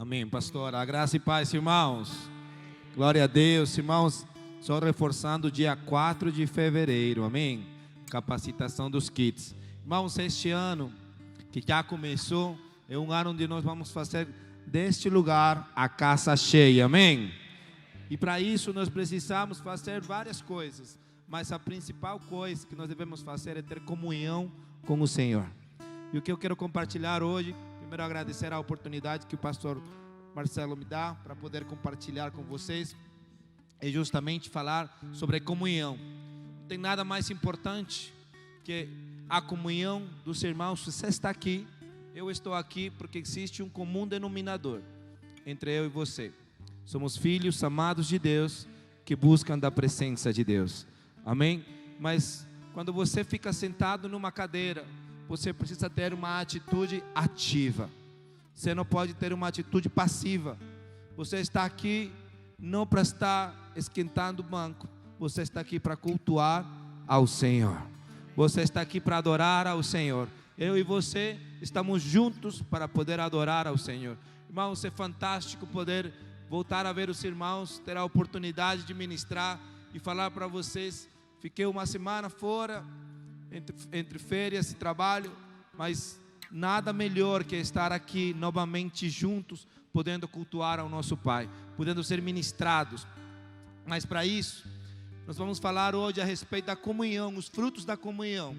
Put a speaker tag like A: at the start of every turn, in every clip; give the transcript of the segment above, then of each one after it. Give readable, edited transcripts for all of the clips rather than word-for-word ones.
A: Amém, pastor. A graça e paz, irmãos. Glória a Deus, irmãos. Só reforçando, dia 4 de fevereiro, amém? Capacitação dos kits. Irmãos, este ano que já começou, é um ano onde nós vamos fazer deste lugar a casa cheia, amém? E para isso nós precisamos fazer várias coisas, mas a principal coisa que nós devemos fazer é ter comunhão com o Senhor. E o que eu quero compartilhar hoje, primeiro agradecer a oportunidade que o pastor Marcelo me dá para poder compartilhar com vocês, é justamente falar sobre comunhão. Não tem nada mais importante que a comunhão dos irmãos. Você está aqui, eu estou aqui porque existe um comum denominador entre eu e você. Somos filhos amados de Deus que buscam da presença de Deus, amém? Mas quando você fica sentado numa cadeira, você precisa ter uma atitude ativa. Você não pode ter uma atitude passiva. Você está aqui não para estar esquentando o banco. Você está aqui para cultuar ao Senhor. Você está aqui para adorar ao Senhor. Eu e você estamos juntos para poder adorar ao Senhor. Irmãos, é fantástico poder voltar a ver os irmãos, ter a oportunidade de ministrar e falar para vocês. Fiquei uma semana fora, entre férias e trabalho, mas nada melhor que estar aqui novamente juntos, podendo cultuar ao nosso Pai, podendo ser ministrados. Mas para isso, nós vamos falar hoje a respeito da comunhão, os frutos da comunhão.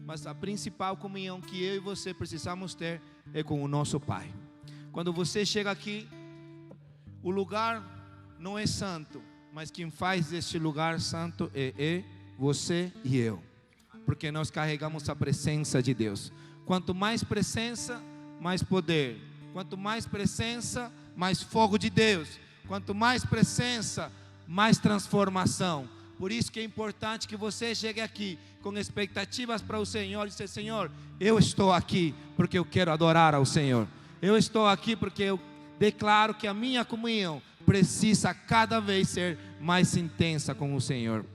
A: Mas a principal comunhão que eu e você precisamos ter é com o nosso Pai. Quando você chega aqui, o lugar não é santo, mas quem faz este lugar santo é você e eu, porque nós carregamos a presença de Deus. Quanto mais presença, mais poder. Quanto mais presença, mais fogo de Deus. Quanto mais presença, mais transformação. Por isso que é importante que você chegue aqui com expectativas para o Senhor e dizer: Senhor, eu estou aqui porque eu quero adorar ao Senhor. Eu estou aqui porque eu declaro que a minha comunhão precisa cada vez ser mais intensa com o Senhor.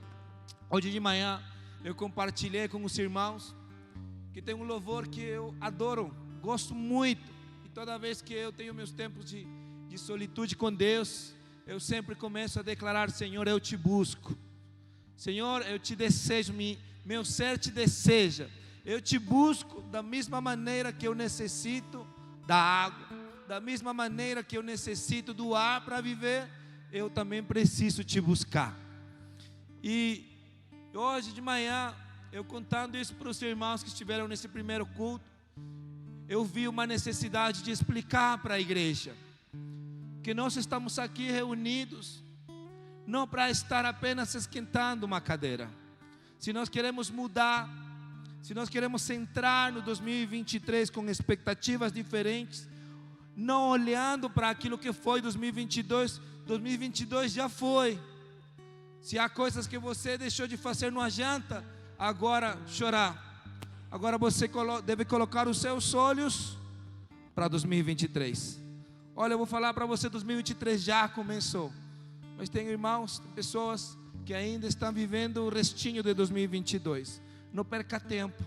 A: Hoje de manhã eu compartilhei com os irmãos que tem um louvor que eu adoro, gosto muito. E toda vez que eu tenho meus tempos de solitude com Deus, eu sempre começo a declarar: Senhor, eu te busco. Senhor, eu te desejo, meu ser te deseja. Eu te busco da mesma maneira que eu necessito da água, da mesma maneira que eu necessito do ar para viver, eu também preciso te buscar. E hoje de manhã, eu contando isso para os irmãos que estiveram nesse primeiro culto, eu vi uma necessidade de explicar para a igreja que nós estamos aqui reunidos não para estar apenas esquentando uma cadeira. Se nós queremos mudar, se nós queremos entrar no 2023 com expectativas diferentes, não olhando para aquilo que foi 2022, 2022 já foi. Se há coisas que você deixou de fazer, não adianta agora chorar. Agora você deve colocar os seus olhos para 2023. Olha, eu vou falar para você, 2023 já começou. Mas tem irmãos, tem pessoas que ainda estão vivendo o restinho de 2022. Não perca tempo.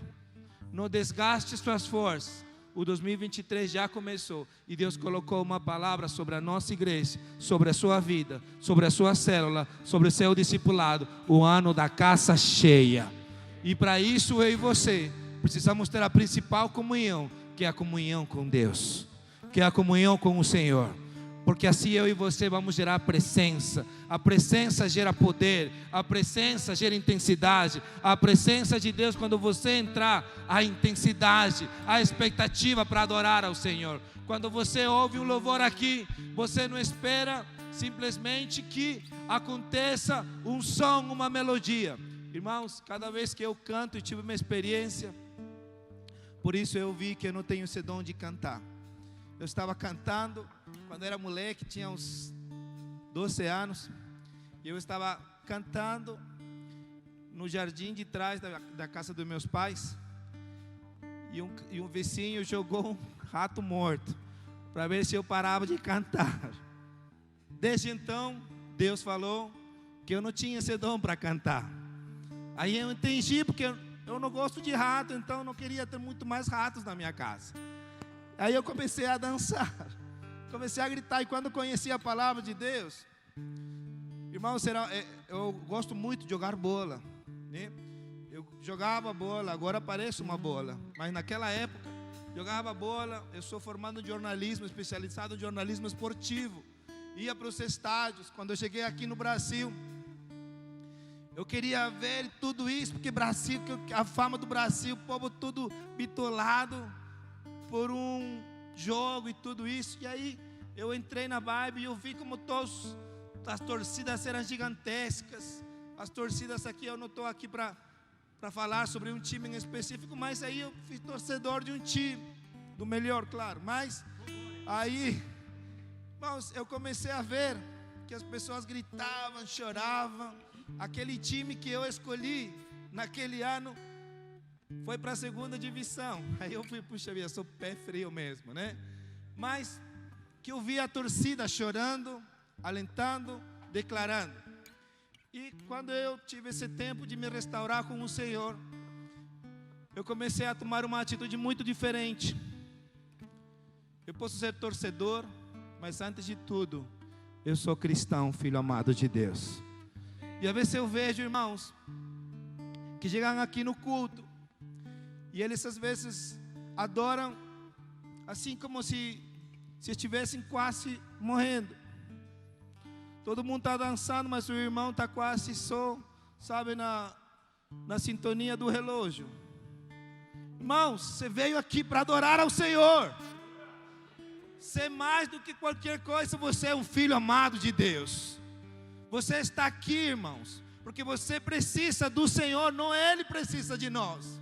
A: Não desgaste suas forças. O 2023 já começou e Deus colocou uma palavra sobre a nossa igreja, sobre a sua vida, sobre a sua célula, sobre o seu discipulado, o ano da casa cheia. E para isso eu e você precisamos ter a principal comunhão, que é a comunhão com Deus, que é a comunhão com o Senhor. Porque assim eu e você vamos gerar presença. A presença gera poder. A presença gera intensidade. A presença de Deus, quando você entrar, a intensidade, a expectativa para adorar ao Senhor. Quando você ouve um louvor aqui, você não espera simplesmente que aconteça um som, uma melodia. Irmãos, cada vez que eu canto, eu tive uma experiência. Por isso eu vi que eu não tenho esse dom de cantar. Eu estava cantando quando era moleque, tinha uns 12 anos, e eu estava cantando no jardim de trás da casa dos meus pais, e um vizinho jogou um rato morto para ver se eu parava de cantar. Desde então, Deus falou que eu não tinha esse dom para cantar. Aí eu entendi, porque eu não gosto de rato, então eu não queria ter muito mais ratos na minha casa. Aí eu comecei a dançar. comecei a gritar. E quando conheci a palavra de Deus, irmãos, eu gosto muito de jogar bola, né? Eu jogava bola, agora pareço uma bola, mas naquela época jogava bola. Eu sou formado em jornalismo, especializado em jornalismo esportivo. Ia para os estádios. Quando eu cheguei aqui no Brasil, eu queria ver tudo isso, porque Brasil, a fama do Brasil, o povo tudo bitolado por um jogo e tudo isso. E aí eu entrei na vibe e eu vi como todas as torcidas eram gigantescas. As torcidas aqui, eu não estou aqui para falar sobre um time em específico, mas aí eu fui torcedor de um time, do melhor, claro. Mas aí, irmãos, eu comecei a ver que as pessoas gritavam, choravam. Aquele time que eu escolhi naquele ano foi para a segunda divisão. Aí eu fui, puxa vida, sou pé frio mesmo, né? Mas que eu vi a torcida chorando, alentando, declarando. E quando eu tive esse tempo de me restaurar com o Senhor, eu comecei a tomar uma atitude muito diferente. Eu posso ser torcedor, mas antes de tudo, eu sou cristão, filho amado de Deus. E às vezes eu vejo irmãos que chegam aqui no culto e eles às vezes adoram assim como se estivessem quase morrendo. Todo mundo está dançando, mas o irmão está quase só, sabe, na sintonia do relógio. Irmãos, você veio aqui para adorar ao Senhor. Ser mais do que qualquer coisa, você é um filho amado de Deus. Você está aqui, irmãos, porque você precisa do Senhor, não Ele precisa de nós.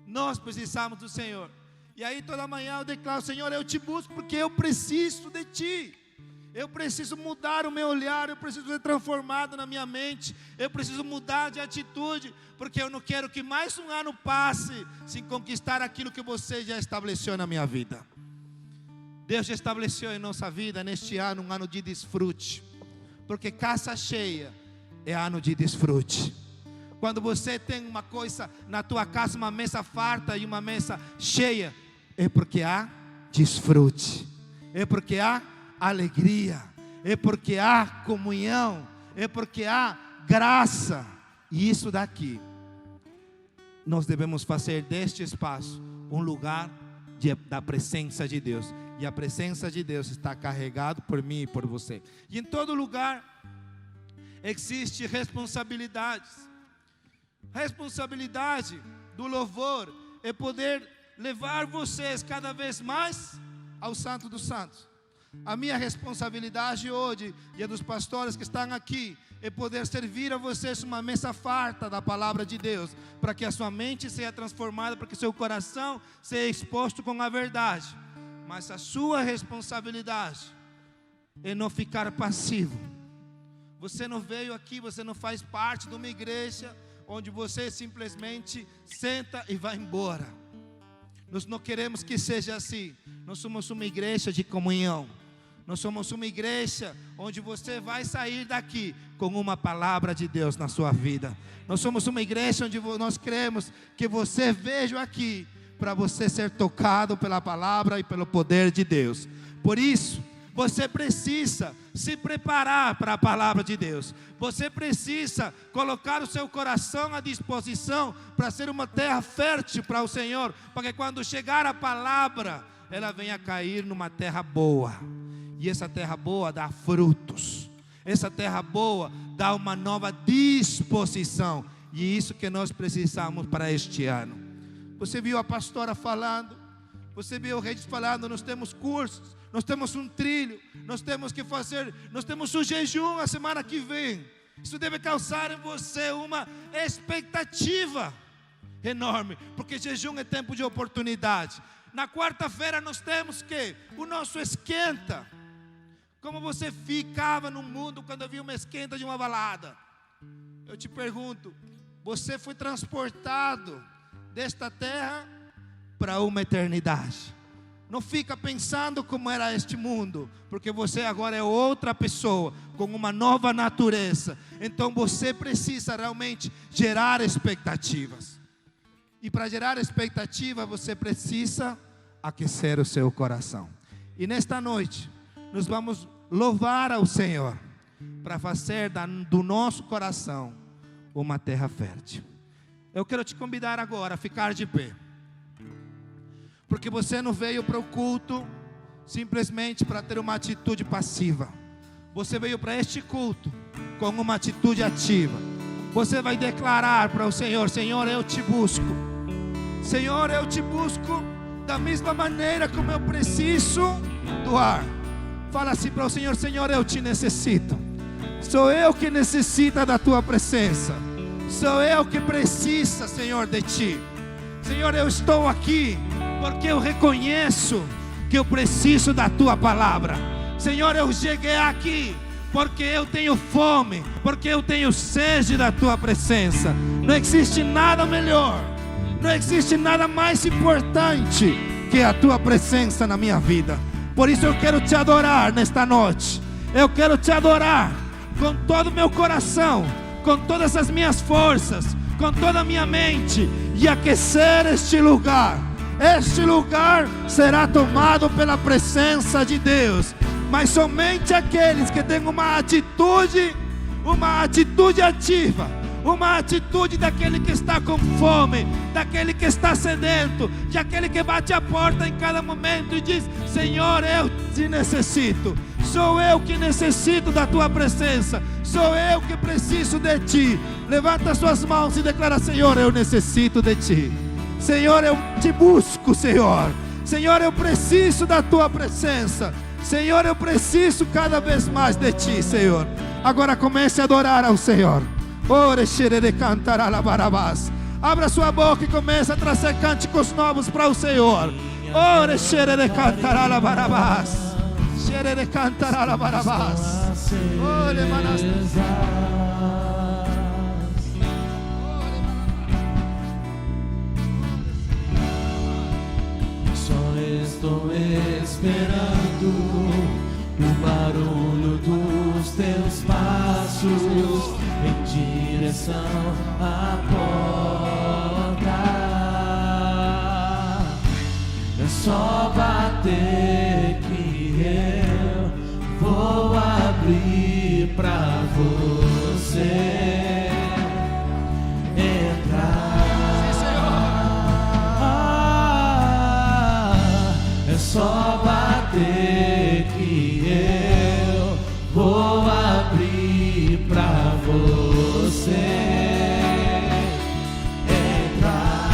A: Nós precisamos do Senhor. E aí toda manhã eu declaro: Senhor, eu te busco porque eu preciso de Ti. Eu preciso mudar o meu olhar, eu preciso ser transformado na minha mente, eu preciso mudar de atitude, porque eu não quero que mais um ano passe sem conquistar aquilo que você já estabeleceu na minha vida. Deus já estabeleceu em nossa vida neste ano um ano de desfrute, porque casa cheia é ano de desfrute. Quando você tem uma coisa na tua casa, uma mesa farta e uma mesa cheia, é porque há desfrute, é porque há alegria, é porque há comunhão, é porque há graça. E isso daqui, nós devemos fazer deste espaço um lugar da presença de Deus. E a presença de Deus está carregado por mim e por você. E em todo lugar existe responsabilidades. Responsabilidade do louvor é poder levar vocês cada vez mais ao Santo dos Santos. A minha responsabilidade hoje e a dos pastores que estão aqui é poder servir a vocês uma mesa farta da palavra de Deus, para que a sua mente seja transformada, para que seu coração seja exposto com a verdade. Mas a sua responsabilidade é não ficar passivo. Você não veio aqui, você não faz parte de uma igreja onde você simplesmente senta e vai embora. Nós não queremos que seja assim. Nós somos uma igreja de comunhão. Nós somos uma igreja onde você vai sair daqui com uma palavra de Deus na sua vida. Nós somos uma igreja onde nós queremos que você veja aqui para você ser tocado pela palavra e pelo poder de Deus. Por isso, você precisa se preparar para a palavra de Deus. Você precisa colocar o seu coração à disposição para ser uma terra fértil para o Senhor, para que quando chegar a palavra, ela venha cair numa terra boa. E essa terra boa dá frutos. Essa terra boa dá uma nova disposição. E é isso que nós precisamos para este ano. Você viu a pastora falando, você viu o Regis falando, nós temos cursos, nós temos um trilho, nós temos que fazer, nós temos o jejum a semana que vem. Isso deve causar em você uma expectativa enorme, porque jejum é tempo de oportunidade. Na quarta-feira nós temos que o nosso esquenta. Como você ficava no mundo quando havia uma esquenta de uma balada? Eu te pergunto, você foi transportado desta terra para uma eternidade. Não fica pensando como era este mundo, porque você agora é outra pessoa, com uma nova natureza. Então você precisa realmente gerar expectativas. E para gerar expectativa, você precisa aquecer o seu coração. E nesta noite, nós vamos louvar ao Senhor, para fazer do nosso coração uma terra fértil. Eu quero te convidar agora a ficar de pé, porque você não veio para o culto simplesmente para ter uma atitude passiva. Você veio para este culto com uma atitude ativa. Você vai declarar para o Senhor: Senhor, eu te busco. Senhor, eu te busco da mesma maneira como eu preciso do ar. Fala assim para o Senhor: Senhor, eu te necessito. Sou eu que necessita da tua presença. Sou eu que precisa, Senhor, de ti. Senhor, eu estou aqui porque eu reconheço que eu preciso da tua palavra. Senhor, eu cheguei aqui porque eu tenho fome, porque eu tenho sede da tua presença. Não existe nada melhor, não existe nada mais importante que a tua presença na minha vida. Por isso eu quero te adorar nesta noite. Eu quero te adorar com todo o meu coração, com todas as minhas forças, com toda a minha mente, e aquecer este lugar. Este lugar será tomado pela presença de Deus, mas somente aqueles que têm uma atitude ativa, uma atitude daquele que está com fome, daquele que está sedento, de aquele que bate a porta em cada momento e diz: Senhor, eu te necessito. Sou eu que necessito da tua presença. Sou eu que preciso de ti. Levanta suas mãos e declara: Senhor, eu necessito de ti. Senhor, eu te busco, Senhor. Senhor, eu preciso da tua presença. Senhor, eu preciso cada vez mais de ti, Senhor. Agora comece a adorar ao Senhor. Ore xerere cantará la barabás. Abra sua boca e comece a trazer cânticos novos para o Senhor. Ore xerere cantará la barabás. Xerere cantará la barabás. Ore manas.
B: Estou esperando o barulho dos teus passos em direção à porta. É só bater que eu vou abrir pra você entrar. Só bater que eu vou abrir pra você entrar.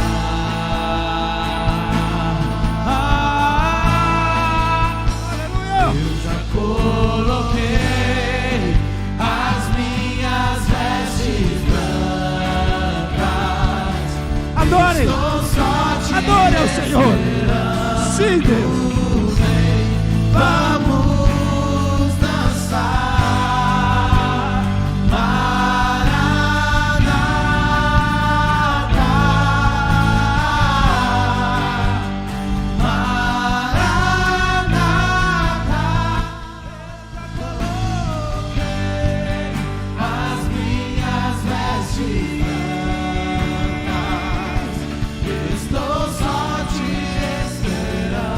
B: Aleluia! Eu já coloquei as minhas vestes brancas.
A: Adore! Adore ao Senhor! Sim, Deus!
B: Vamos dançar, Maranata, Maranata. Coloquei as minhas vestes brancas, estou só te esperando.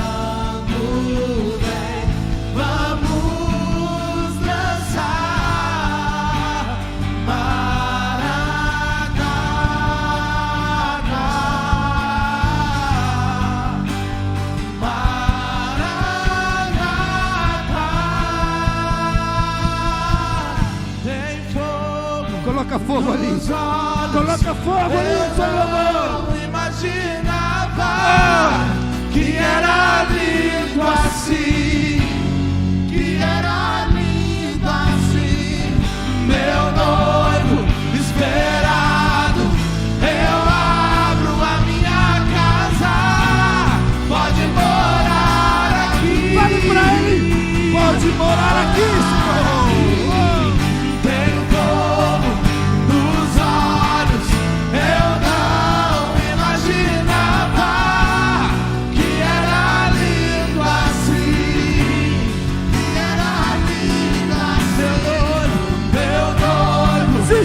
A: Coloca fogo ali. Coloca fogo ali, Salomão.
B: Eu imaginava que era lindo assim, que era lindo assim. Meu noivo esperado, eu abro a minha casa. Pode morar aqui.
A: Fale pra ele. Pode morar aqui, Senhor.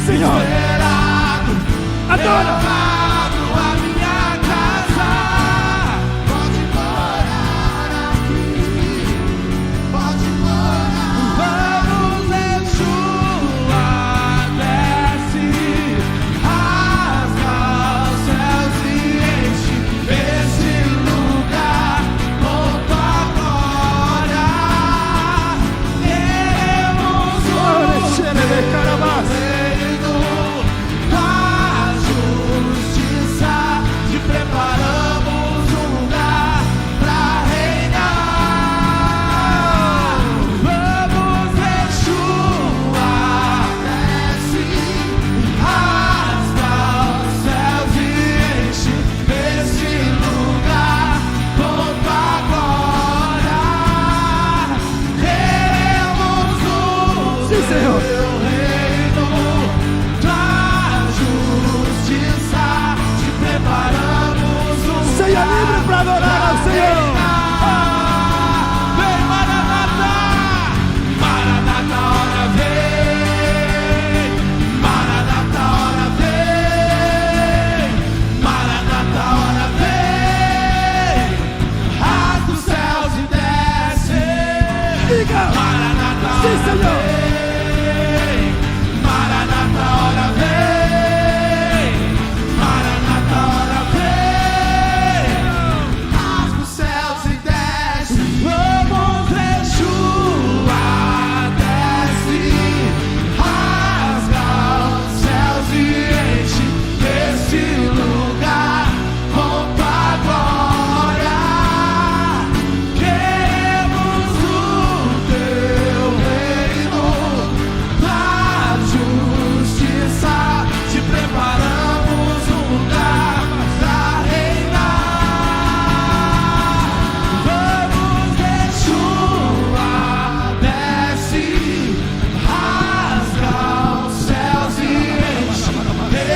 A: Senhor, adora.
B: Abro a minha casa. Pode morar aqui. Pode morar.
C: Senhor. Seja livre para adorar ao Senhor.
B: Vem, Maranata, Maranata, hora vem, Maranata, hora vem, Maranata, hora vem, rasga os céus e desce.
C: Diga,
B: Maranata,
C: sim,
B: hora
C: Senhor.
B: vem, Maranata, hora vem, Maranata, hora vem, rasga os céus e desce. Vamos ver chuva, desce, rasga os céus e enche esse lugar com tua glória. Queremos o teu reino, da justiça, te preparamos um lugar pra reinar. Vamos ver chuva, desce, rasga os céus e enche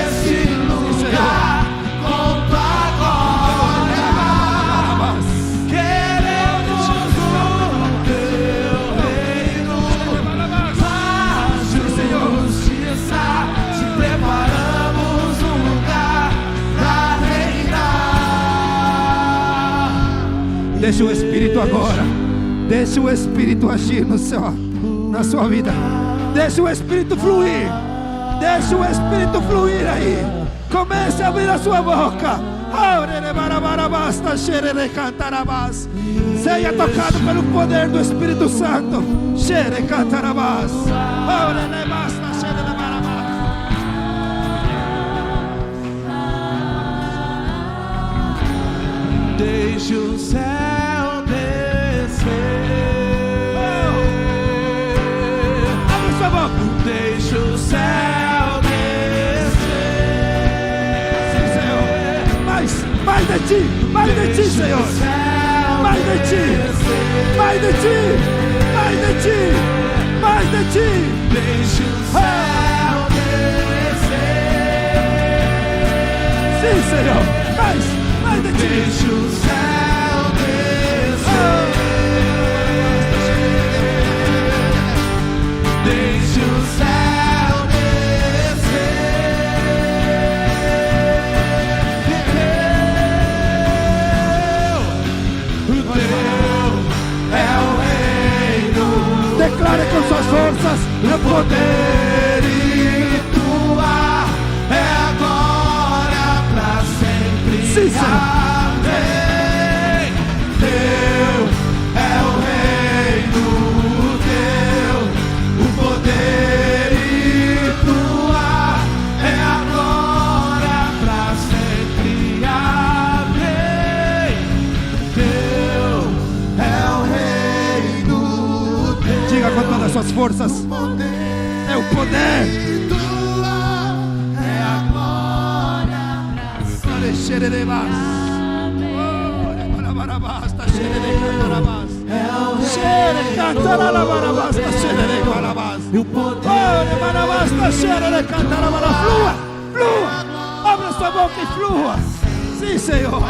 B: esse lugar com tua glória. Queremos o teu reino, da justiça, te preparamos um lugar pra reinar.
C: Deixa o Espírito agora. Deixa o Espírito agir na sua vida. Deixa o Espírito fluir. Deixa o Espírito fluir aí. Comece a abrir a sua boca. Seja tocado pelo poder do Espírito Santo.
B: Deixe o céu descer.
C: Abre sua boca.
B: Deixe o céu descer.
C: Senhor. Mais de ti. Mais de ti, Senhor. Mais de ti. Mais de ti. Mais de ti. Mais de ti.
B: Deixe o céu descer.
C: Sim, Senhor. Mais de ti.
B: Deixe o céu descer. Deixe o céu descer. O teu é o reino.
C: Declare com suas forças.
B: O poder e tua é agora pra sempre.
C: Sim, Senhor.
B: Amém. Teu é o reino, teu, o poder e tua é agora pra sempre. Amém. Teu é o reino, teu.
C: Diga com todas as suas forças. É o poder.
B: É agora pra
C: E o poder. Flua, flua. Abra sua boca e flua. Sim, Senhor.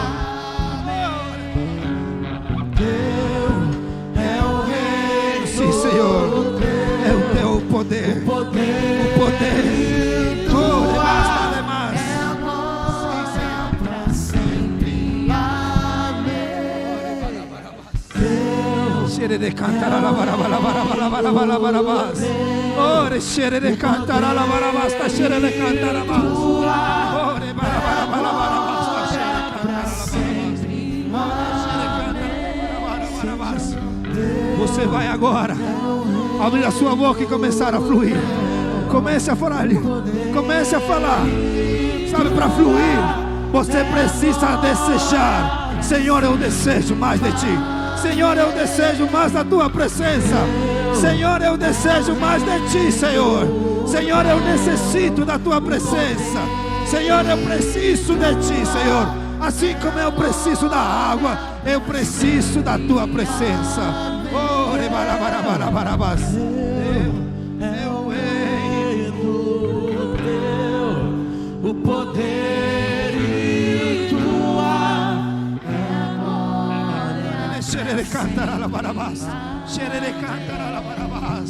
C: Sim, Senhor. É o teu poder. O poder. De cantar a la barabas. Ore shere de cantar a la barabas, shere de cantar a mas. Ore barabas, shere. Você vai agora abrir a sua boca e começar a fluir. Comece a falar ali. Comece a falar. Sabe, para fluir, você precisa desejar. Senhor, eu desejo mais de ti. Senhor, eu desejo mais da tua presença. Senhor, eu desejo mais de ti, Senhor. Senhor, eu necessito da tua presença. Senhor, eu preciso de ti, Senhor. Assim como eu preciso da água, eu preciso da tua presença. Oh, barabas. cantará la barabás. Xerere cantará la barabás.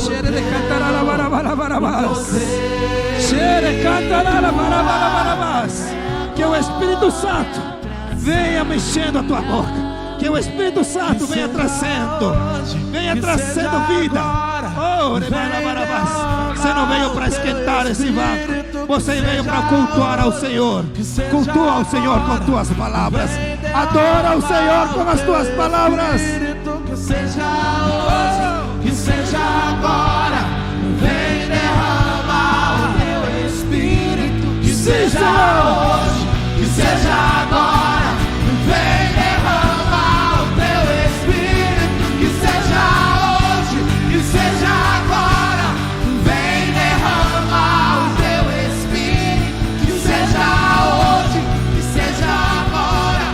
C: Xerere cantará la barabás. Xerere cantará la barabás. Que o Espírito Santo venha mexendo a tua boca. Que o Espírito Santo venha trazendo vida. Oh, você não veio para esquentar esse vácuo. Você veio para cultuar ao Senhor. Cultua ao Senhor com tuas palavras. Adora o Senhor com as tuas palavras.
B: Que seja hoje, que seja agora. Vem derramar o teu Espírito. Que seja hoje, que seja agora. Vem derramar o teu Espírito. Que seja hoje, que seja agora. Vem derramar o teu Espírito. Que seja hoje, que seja agora.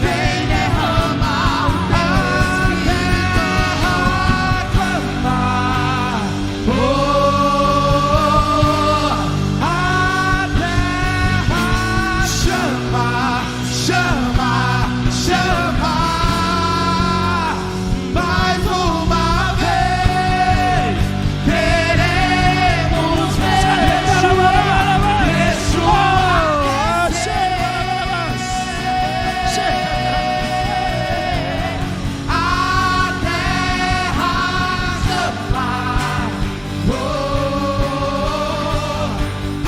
B: Vem derramar o teu Espírito. A terra chama, chama, chama. Mais uma vez queremos ver a terra chama, a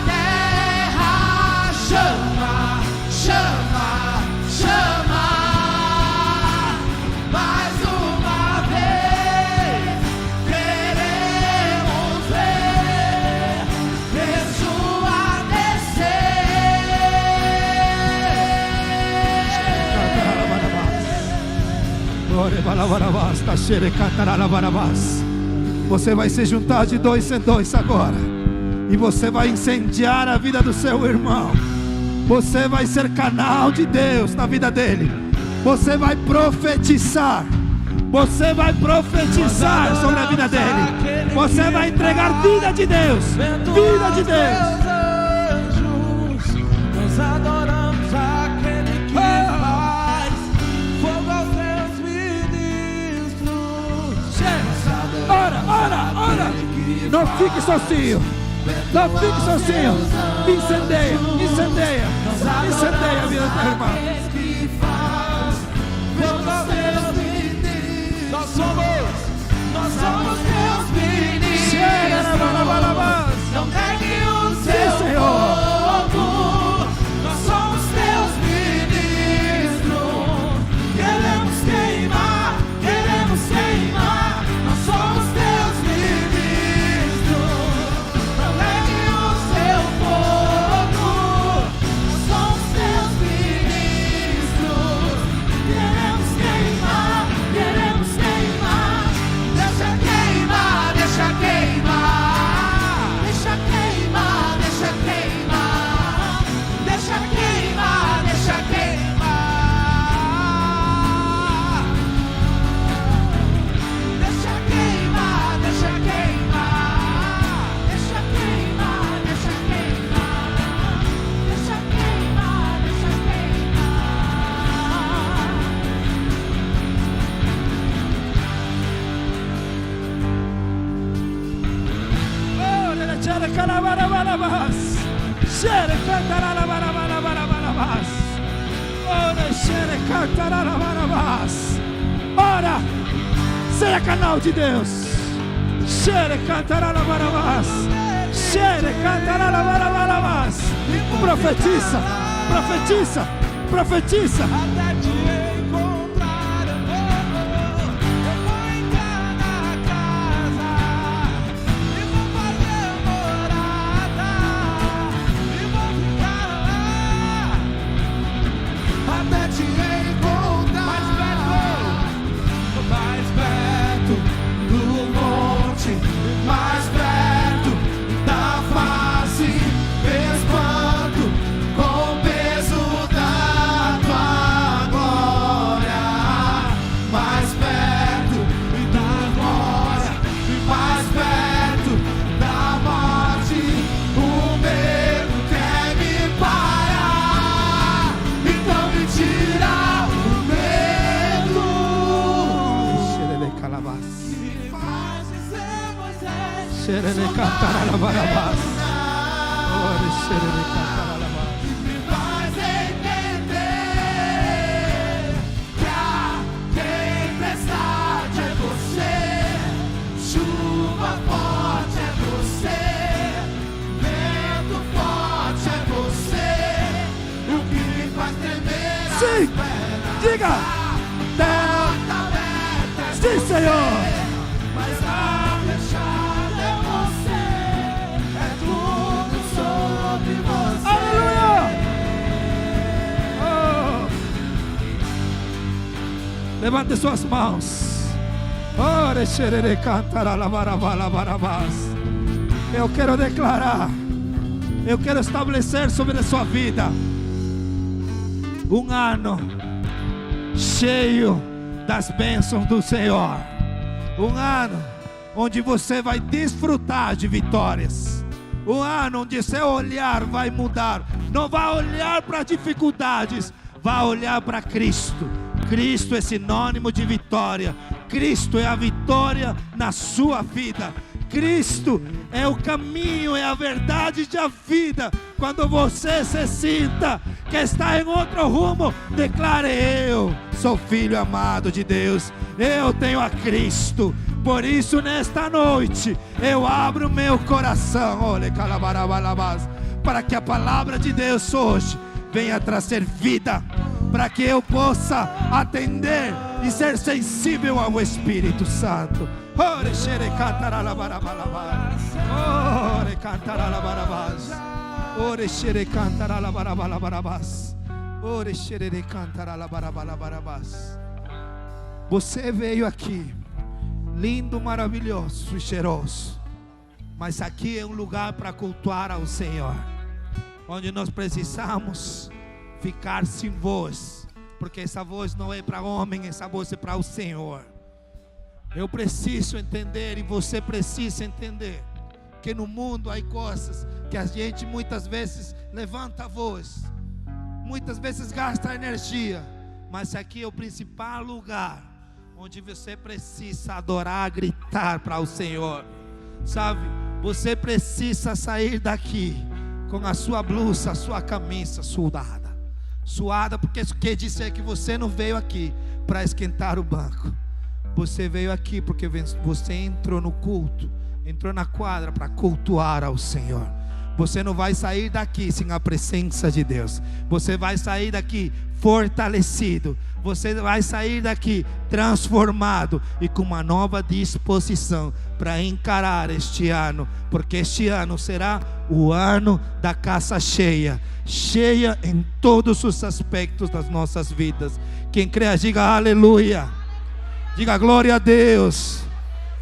B: terra chama, chama, chama. Mais uma vez queremos ver Yeshua descer.
C: Você vai se juntar de dois em dois agora. E você vai incendiar a vida do seu irmão. Você vai ser canal de Deus na vida dele. Você vai profetizar. Você vai profetizar sobre a vida dele. Você vai entregar vida de Deus. Vida de Deus.
B: Anjos, nós adoramos aquele que faz fogo aos teus ministros.
C: Ora, ora, ora. Não fique sozinho. Não fique sozinho. Incendeia, incendeia. Incendeia a vida do teu irmão.
B: Que faz fogo aos teus ministros. Nós somos teus ministros. Não negue o seu fogo. Nós somos teus ministros. Queremos queimar, queremos queimar. Nós somos teus ministros. Não negue o seu fogo. Nós somos teus ministros. Queremos queimar, queremos queimar. Deixa queimar, deixa queimar. Deixa queimar, deixa queimar. Deixa queimar, deixa queimar. Deixa queimar, deixa queimar. Deixa queimar, deixa queimar. Deixa queimar, deixa
C: Ora, seja canal de Deus. Xere cantará la barabás. Xere cantará la barabás. Profetiza, profetiza, profetiza.
B: Até te encontrar eu vou entrar na casa e vou fazer morada e vou ficar lá até te encontrar mais perto do monte, mais perto da face, espanto com o peso da tua glória, mais perto da glória, mais perto da morte, o medo quer me parar.
C: xerere cantará la barabás. Ore xerere cantará la barabás.
B: Me faz entender que a tempestade é você, chuva forte é você, vento forte é você, o que me faz tremer as
C: Sim,
B: pernas.
C: diga. Terra.
B: Porta aberta é
C: Sim, Senhor.
B: mas a fechada é você, é tudo sobre você.
C: Aleluia. Oh. Levante suas mãos. Ore xerere cantará la barabás. Eu quero declarar, eu quero estabelecer sobre a sua vida um ano cheio das bênçãos do Senhor. Um ano onde você vai desfrutar de vitórias. Um ano onde seu olhar vai mudar. Não vai olhar para dificuldades, vai olhar para Cristo. Cristo é sinônimo de vitória. Cristo é a vitória na sua vida. Cristo é o caminho, é a verdade e a vida. Quando você se sinta que está em outro rumo, declare: eu sou filho amado de Deus, eu tenho a Cristo. Por isso nesta noite eu abro meu coração, olha, para que a palavra de Deus hoje venha trazer vida, para que eu possa atender e ser sensível ao Espírito Santo. Ore xere cantará la barabalabás. Ore cantará la barabás. Ore xere cantará la barabalabás. Ore xere cantará la barabalabás. Você veio aqui lindo, maravilhoso e cheiroso, mas aqui é um lugar para cultuar ao Senhor, onde nós precisamos ficar sem voz, porque essa voz não é para homem, essa voz é para o Senhor. Eu preciso entender e você precisa entender que no mundo há coisas que a gente muitas vezes levanta a voz, muitas vezes gasta energia, mas aqui é o principal lugar onde você precisa adorar, gritar para o Senhor. Sabe, você precisa sair daqui com a sua blusa, a sua camisa suada, porque isso quer dizer que você não veio aqui para esquentar o banco. Você veio aqui porque você entrou no culto, entrou na quadra para cultuar ao Senhor. Você não vai sair daqui sem a presença de Deus. Você vai sair daqui fortalecido. Você vai sair daqui transformado e com uma nova disposição para encarar este ano, porque este ano será o ano da casa cheia, cheia em todos os aspectos das nossas vidas. Quem crê, diga aleluia. Diga glória a Deus.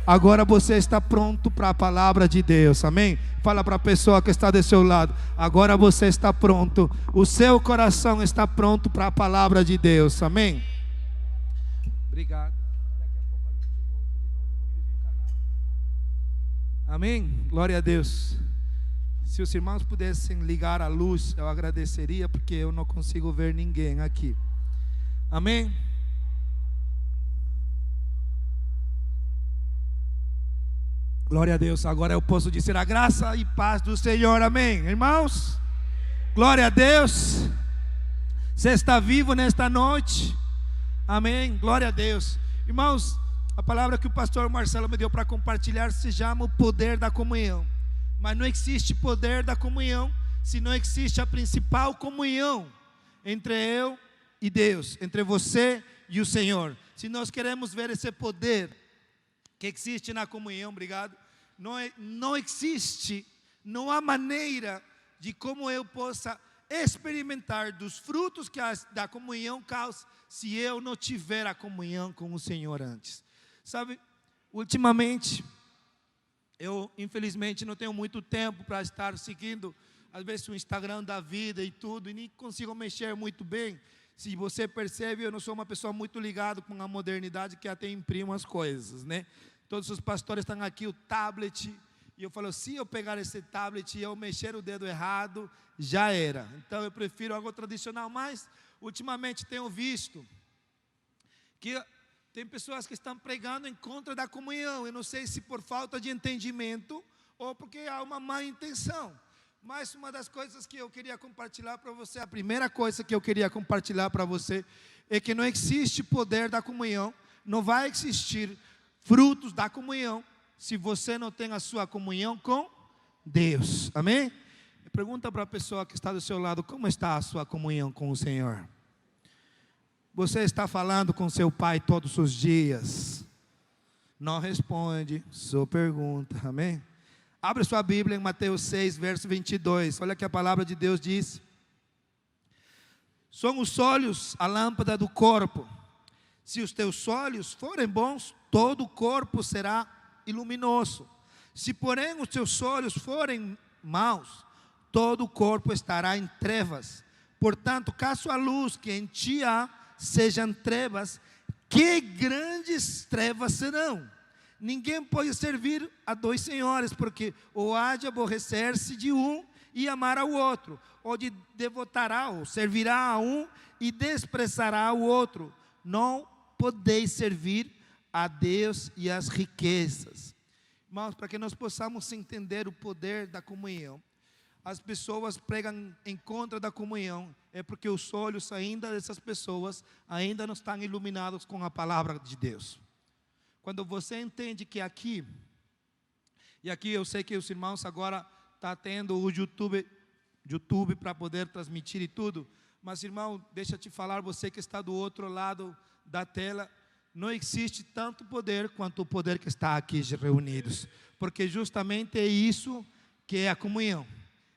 C: Agora você está pronto para a palavra de Deus, amém? Fala para a pessoa que está do seu lado: agora você está pronto, o seu coração está pronto para a palavra de Deus, amém? Obrigado. Daqui a pouco a gente volta de novo no mesmo canal. Amém? Glória a Deus. Se os irmãos pudessem ligar a luz, eu agradeceria, porque eu não consigo ver ninguém aqui. Amém? Glória a Deus. Agora eu posso dizer a graça e paz do Senhor, amém, irmãos? Glória a Deus. Você está vivo nesta noite, amém? Glória a Deus. Irmãos, a palavra que o pastor Marcelo me deu para compartilhar se chama o poder da comunhão. Mas não existe poder da comunhão se não existe a principal comunhão entre eu e Deus, entre você e o Senhor. Se nós queremos ver esse poder que existe na comunhão, obrigado, não existe, não há maneira de como eu possa experimentar dos frutos que da comunhão causa, se eu não tiver a comunhão com o Senhor antes. Sabe, ultimamente, eu infelizmente não tenho muito tempo para estar seguindo, às vezes, o Instagram da vida e tudo, e nem consigo mexer muito bem. Se você percebe, eu não sou uma pessoa muito ligada com a modernidade, que até imprimo as coisas, né? Todos os pastores estão aqui, o tablet, e eu falo, se eu pegar esse tablet e eu mexer o dedo errado, já era. Então eu prefiro algo tradicional, mas ultimamente tenho visto que tem pessoas que estão pregando em contra da comunhão. Eu não sei se por falta de entendimento ou porque há uma má intenção. Mas uma das coisas que eu queria compartilhar para você, a primeira coisa que eu queria compartilhar para você, é que não existe poder da comunhão, não vai existir frutos da comunhão, se você não tem a sua comunhão com Deus. Amém? Pergunta para a pessoa que está do seu lado, como está a sua comunhão com o Senhor? Você está falando com seu pai todos os dias? Não responde sua pergunta, amém? Abre sua Bíblia em Mateus 6, verso 22. Olha que a palavra de Deus diz: são os olhos a lâmpada do corpo. Se os teus olhos forem bons, todo o corpo será luminoso. Se porém os teus olhos forem maus, todo o corpo estará em trevas. Portanto, caso a luz que em ti há sejam trevas, que grandes trevas serão. Ninguém pode servir a dois senhores, porque ou há de aborrecer-se de um e amar ao outro, ou de devotará ou servirá a um e desprezará o outro. Não podeis servir a Deus e as riquezas. Irmãos, para que nós possamos entender o poder da comunhão, as pessoas pregam em contra da comunhão, é porque os olhos ainda dessas pessoas ainda não estão iluminados com a palavra de Deus. Quando você entende que aqui, e aqui eu sei que os irmãos agora estão tendo o YouTube para poder transmitir e tudo, mas irmão, deixa eu te falar, você que está do outro lado da tela, não existe tanto poder quanto o poder que está aqui reunidos, porque justamente é isso que é a comunhão,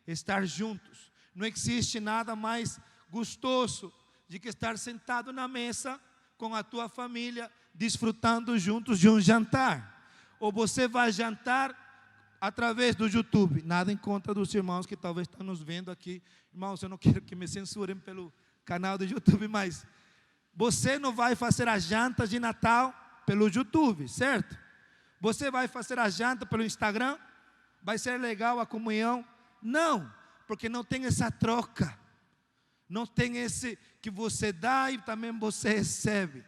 C: estar juntos. Não existe nada mais gostoso de que estar sentado na mesa com a tua família, desfrutando juntos de um jantar. Ou você vai jantar através do YouTube. Nada em contra dos irmãos que talvez estão nos vendo aqui. Irmãos, eu não quero que me censurem pelo canal do YouTube, mas você não vai fazer a janta de Natal pelo YouTube, certo? Você vai fazer a janta pelo Instagram? Vai ser legal a comunhão? Não, porque não tem essa troca. Não tem esse que você dá e também você recebe.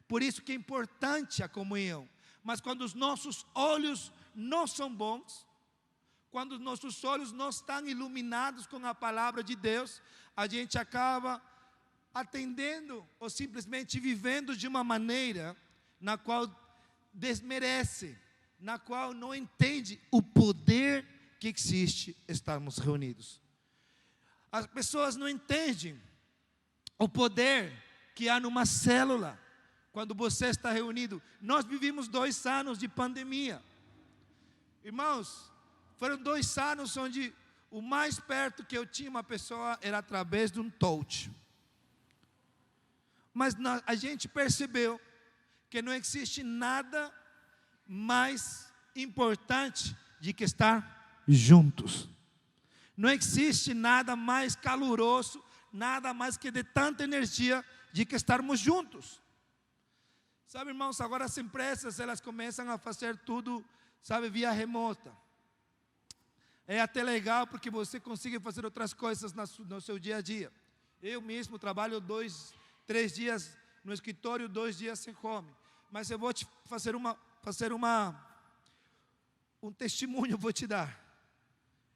C: Por isso que é importante a comunhão. Mas quando os nossos olhos não são bons, quando os nossos olhos não estão iluminados com a palavra de Deus, a gente acaba atendendo ou simplesmente vivendo de uma maneira na qual desmerece, na qual não entende o poder que existe estarmos reunidos. As pessoas não entendem o poder que há numa célula, quando você está reunido. Nós vivimos 2 anos de pandemia. Irmãos, foram 2 anos onde o mais perto que eu tinha uma pessoa era através de um touch. Mas a gente percebeu que não existe nada mais importante de que estar juntos. Não existe nada mais caloroso, nada mais que dê tanta energia de que estarmos juntos. Sabe, irmãos, agora as empresas, elas começam a fazer tudo, sabe, via remota. É até legal porque você consegue fazer outras coisas no seu dia a dia. Eu mesmo trabalho 3 dias no escritório, 2 dias sem home. Mas eu vou te fazer um testemunho, vou te dar.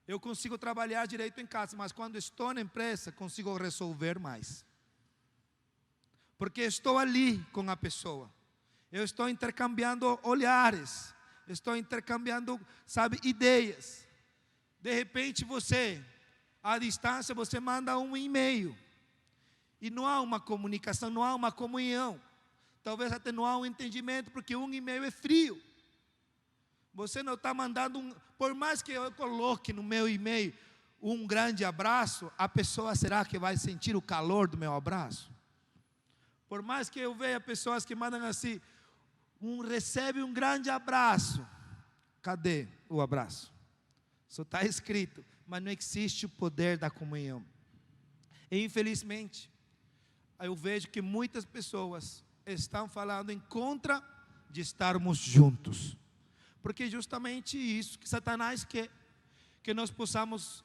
C: Eu consigo trabalhar direito em casa, mas quando estou na empresa, consigo resolver mais. Porque estou ali com a pessoa. Eu estou intercambiando olhares. Estou intercambiando, sabe, ideias. De repente você, à distância, você manda um e-mail. E não há uma comunicação, não há uma comunhão. Talvez até não há um entendimento, porque um e-mail é frio. Você não está mandando por mais que eu coloque no meu e-mail um grande abraço, a pessoa será que vai sentir o calor do meu abraço? Por mais que eu veja pessoas que mandam assim, recebe um grande abraço. Cadê o abraço? Só está escrito, mas não existe o poder da comunhão. E infelizmente, eu vejo que muitas pessoas estão falando em contra de estarmos juntos. Porque é justamente isso que Satanás quer, que nós possamos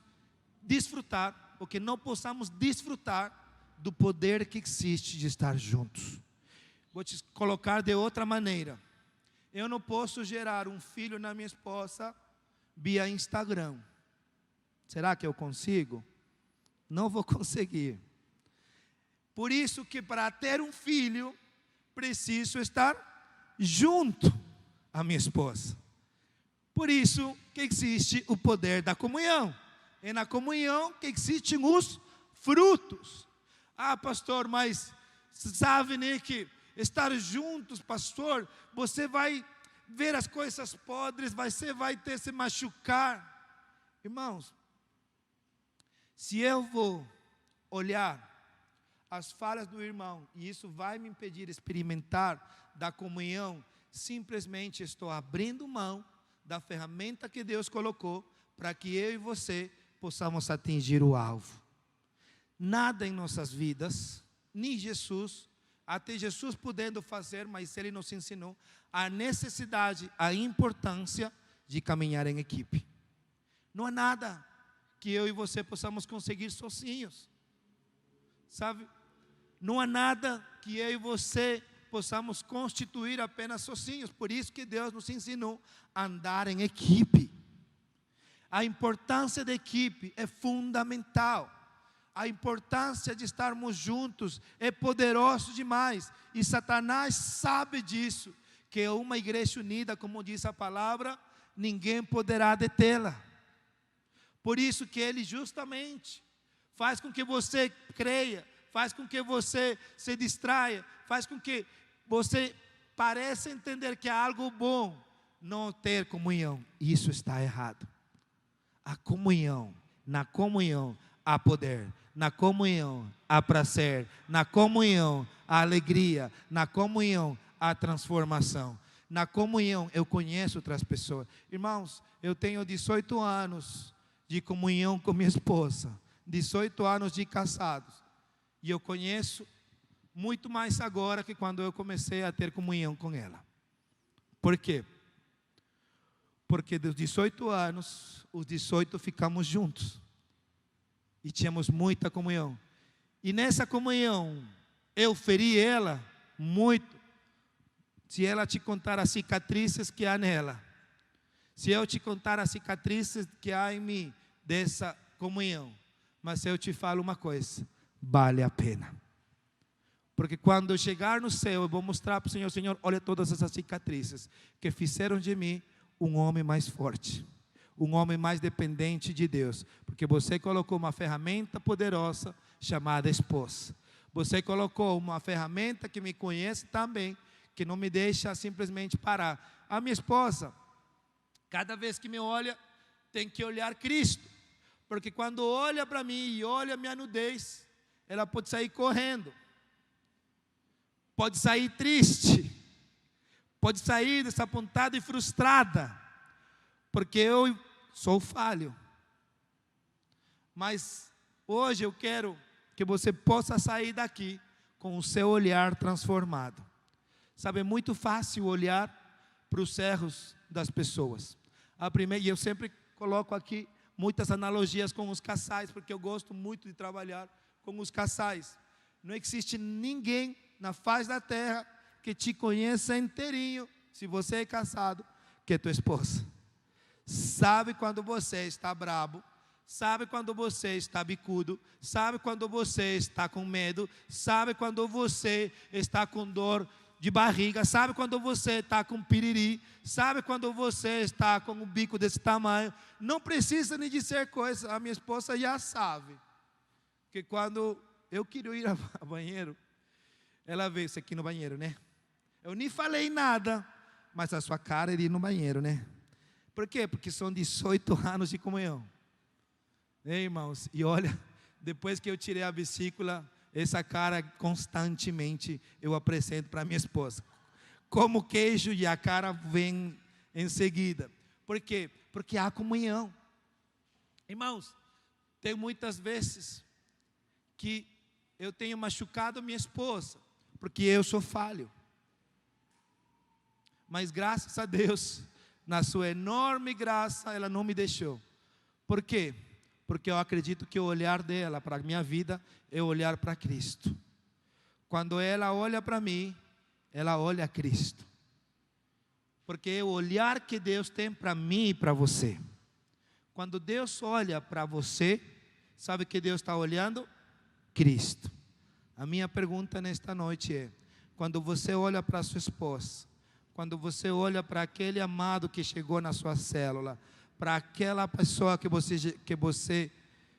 C: desfrutar, ou que não possamos desfrutar do poder que existe de estar juntos. Vou te colocar de outra maneira. Eu não posso gerar um filho na minha esposa, via Instagram. Será que eu consigo? Não vou conseguir. Por isso que para ter um filho, preciso estar junto à minha esposa. Por isso que existe o poder da comunhão. É na comunhão que existem os frutos. Ah, pastor, mas sabe, né, que estar juntos, pastor, você vai ver as coisas podres, você vai ter se machucar. Irmãos, se eu vou olhar as falhas do irmão, e isso vai me impedir de experimentar da comunhão, simplesmente estou abrindo mão da ferramenta que Deus colocou para que eu e você possamos atingir o alvo. Nada em nossas vidas, nem Jesus, até Jesus podendo fazer, mas Ele nos ensinou a necessidade, a importância de caminhar em equipe. Não há nada que eu e você possamos conseguir sozinhos, sabe? Não há nada que eu e você possamos constituir apenas sozinhos. Por isso que Deus nos ensinou a andar em equipe. A importância da equipe é fundamental. A importância de estarmos juntos é poderoso demais. E Satanás sabe disso, que uma igreja unida, como diz a palavra, ninguém poderá detê-la. Por isso que ele justamente faz com que você creia, faz com que você se distraia, faz com que você pareça entender que é algo bom não ter comunhão. Isso está errado. A comunhão, na comunhão há poder, na comunhão há prazer, na comunhão há alegria, na comunhão há transformação. Na comunhão eu conheço outras pessoas. Irmãos, eu tenho 18 anos de comunhão com minha esposa, 18 anos de casados, e eu conheço muito mais agora que quando eu comecei a ter comunhão com ela. Por quê? Porque dos 18 anos, os 18 ficamos juntos, e tínhamos muita comunhão, e nessa comunhão, eu feri ela muito. Se ela te contar as cicatrizes que há nela, se eu te contar as cicatrizes que há em mim, dessa comunhão, mas eu te falo uma coisa, vale a pena. Porque quando eu chegar no céu, eu vou mostrar para o Senhor, Senhor, olha todas essas cicatrizes que fizeram de mim um homem mais forte, um homem mais dependente de Deus, porque você colocou uma ferramenta poderosa chamada esposa. Você colocou uma ferramenta que me conhece também, que não me deixa simplesmente parar. A minha esposa, cada vez que me olha, tem que olhar Cristo, porque quando olha para mim e olha a minha nudez, ela pode sair correndo, pode sair triste, pode sair desapontada e frustrada, porque eu sou falho. Mas hoje eu quero que você possa sair daqui com o seu olhar transformado. Sabe, é muito fácil olhar para os erros das pessoas. A primeira, e eu sempre coloco aqui muitas analogias com os casais, porque eu gosto muito de trabalhar com os casais. Não existe ninguém na face da terra que te conheça inteirinho, se você é casado, que é tua esposa. Sabe quando você está brabo, sabe quando você está bicudo, sabe quando você está com medo, sabe quando você está com dor de barriga, sabe quando você está com piriri, sabe quando você está com um bico desse tamanho. Não precisa nem dizer coisa, a minha esposa já sabe, que quando eu queria ir ao banheiro, ela veio, isso aqui no banheiro, né? Eu nem falei nada, mas a sua cara é de ir no banheiro, né? Por quê? Porque são 18 anos de comunhão. Irmãos, e olha, depois que eu tirei a vesícula, essa cara constantemente eu apresento para minha esposa, como queijo, e a cara vem em seguida. Por quê? Porque há comunhão. Irmãos, tem muitas vezes que eu tenho machucado minha esposa, porque eu sou falho. Mas graças a Deus, na sua enorme graça, ela não me deixou. Por quê? Porque eu acredito que o olhar dela para a minha vida é olhar para Cristo. Quando ela olha para mim, ela olha a Cristo. Porque é o olhar que Deus tem para mim e para você. Quando Deus olha para você, sabe que Deus está olhando? Cristo. A minha pergunta nesta noite é: quando você olha para sua esposa, quando você olha para aquele amado que chegou na sua célula, para aquela pessoa que você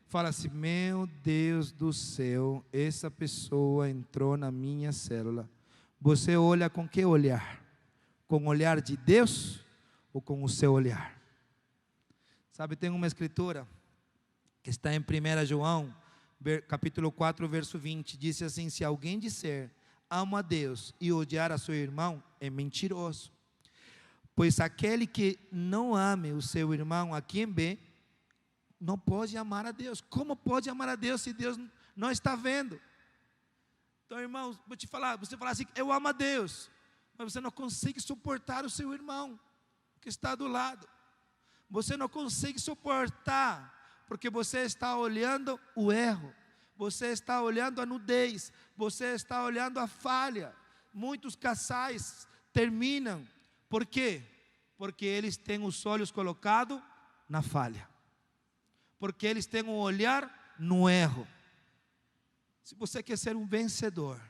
C: fala assim: meu Deus do céu, essa pessoa entrou na minha célula. Você olha com que olhar? Com o olhar de Deus ou com o seu olhar? Sabe, tem uma escritura que está em 1 João, capítulo 4, verso 20, diz assim: se alguém disser amo a Deus e odiar a seu irmão, é mentiroso. Pois aquele que não ame o seu irmão a quem vê, não pode amar a Deus. Como pode amar a Deus se Deus não está vendo? Então, irmãos, vou te falar, você fala assim: eu amo a Deus, mas você não consegue suportar o seu irmão que está do lado. Você não consegue suportar, porque você está olhando o erro, você está olhando a nudez, você está olhando a falha. Muitos casais terminam, por quê? Porque eles têm os olhos colocados na falha, porque eles têm um olhar no erro. Se você quer ser um vencedor,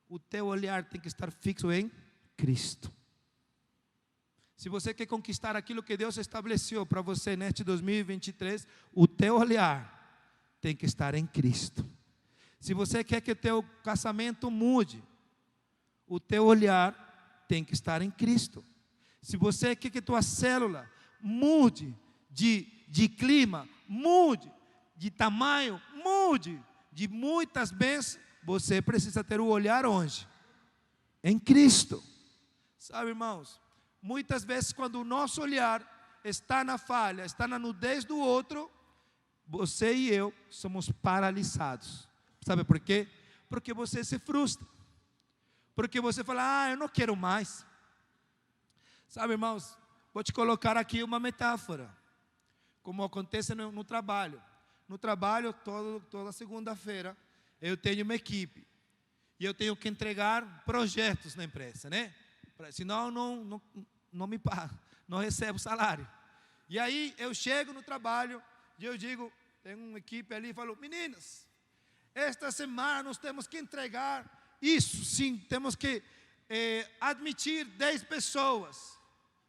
C: o teu olhar tem que estar fixo em Cristo. Se você quer conquistar aquilo que Deus estabeleceu para você neste 2023, o teu olhar tem que estar em Cristo. Se você quer que o teu casamento mude, o teu olhar tem que estar em Cristo. Se você quer que tua célula mude de clima, mude de tamanho, mude de muitas bênçãos, você precisa ter o olhar onde? Em Cristo. Sabe, irmãos, muitas vezes quando o nosso olhar está na falha, está na nudez do outro, você e eu somos paralisados. Sabe por quê? Porque você se frustra. Porque você fala: eu não quero mais. Sabe, irmãos, vou te colocar aqui uma metáfora. Como acontece no trabalho. No trabalho, toda segunda-feira, eu tenho uma equipe. E eu tenho que entregar projetos na empresa, né? Senão não me pago, não recebo salário. E aí eu chego no trabalho e eu digo, tem uma equipe ali e falo: meninas, esta semana nós temos que entregar isso, sim, temos que admitir 10 pessoas.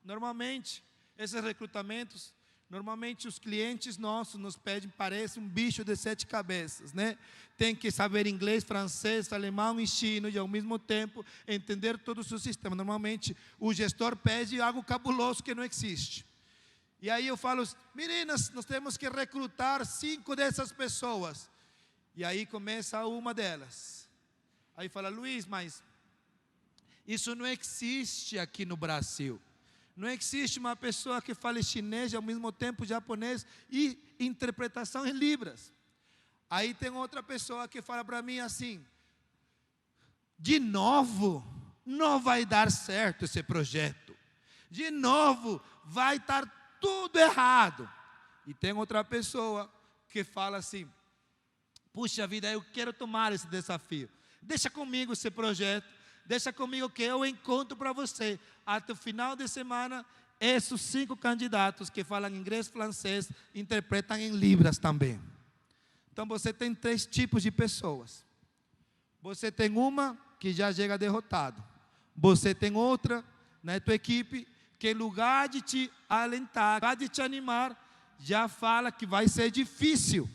C: Normalmente, esses recrutamentos, normalmente os clientes nossos nos pedem, parece um bicho de 7 cabeças, né? Tem que saber inglês, francês, alemão e chino e ao mesmo tempo entender todo o seu sistema. Normalmente o gestor pede algo cabuloso que não existe. E aí eu falo: meninas, nós temos que recrutar 5 dessas pessoas. E aí começa uma delas. Aí fala: Luiz, mas isso não existe aqui no Brasil. Não existe uma pessoa que fale chinês e ao mesmo tempo japonês e interpretação em libras. Aí tem outra pessoa que fala para mim assim: de novo, não vai dar certo esse projeto. De novo, vai estar tudo errado. E tem outra pessoa que fala assim: puxa vida, eu quero tomar esse desafio. Deixa comigo esse projeto. Deixa comigo que eu encontro para você. Até o final de semana, esses 5 candidatos que falam inglês e francês interpretam em libras também. Então você tem 3 tipos de pessoas. Você tem uma que já chega derrotado. Você tem outra na tua equipe que em lugar de te alentar, em lugar de te animar, já fala que vai ser difícil.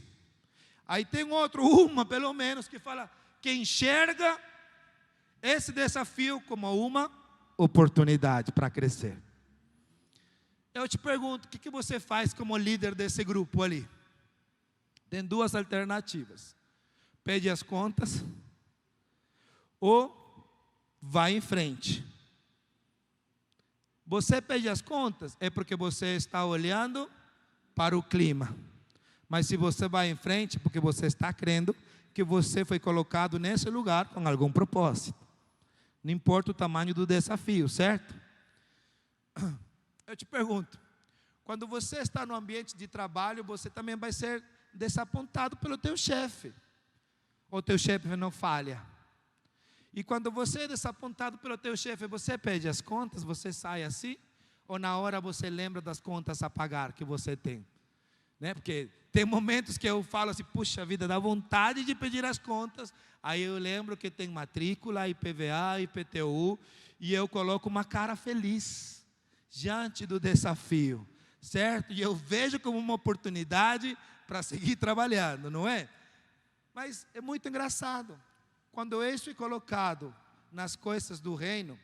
C: Aí tem uma pelo menos que fala, que enxerga esse desafio como uma oportunidade para crescer. Eu te pergunto, o que você faz como líder desse grupo ali? Tem 2 alternativas: pede as contas ou vai em frente. Você pede as contas é porque você está olhando para o clima. Mas se você vai em frente, porque você está crendo que você foi colocado nesse lugar com algum propósito. Não importa o tamanho do desafio, certo? Eu te pergunto, quando você está no ambiente de trabalho, você também vai ser desapontado pelo teu chefe. Ou teu chefe não falha. E quando você é desapontado pelo teu chefe, você pede as contas, você sai assim? Ou na hora você lembra das contas a pagar que você tem?
A: né? Porque tem momentos que eu falo assim, puxa vida, dá vontade de pedir as contas. Aí eu lembro que tem matrícula, IPVA, IPTU, e eu coloco uma cara feliz diante do desafio, certo? E eu vejo como uma oportunidade para seguir trabalhando, não é? Mas é muito engraçado. Quando isso é colocado nas coisas do reino,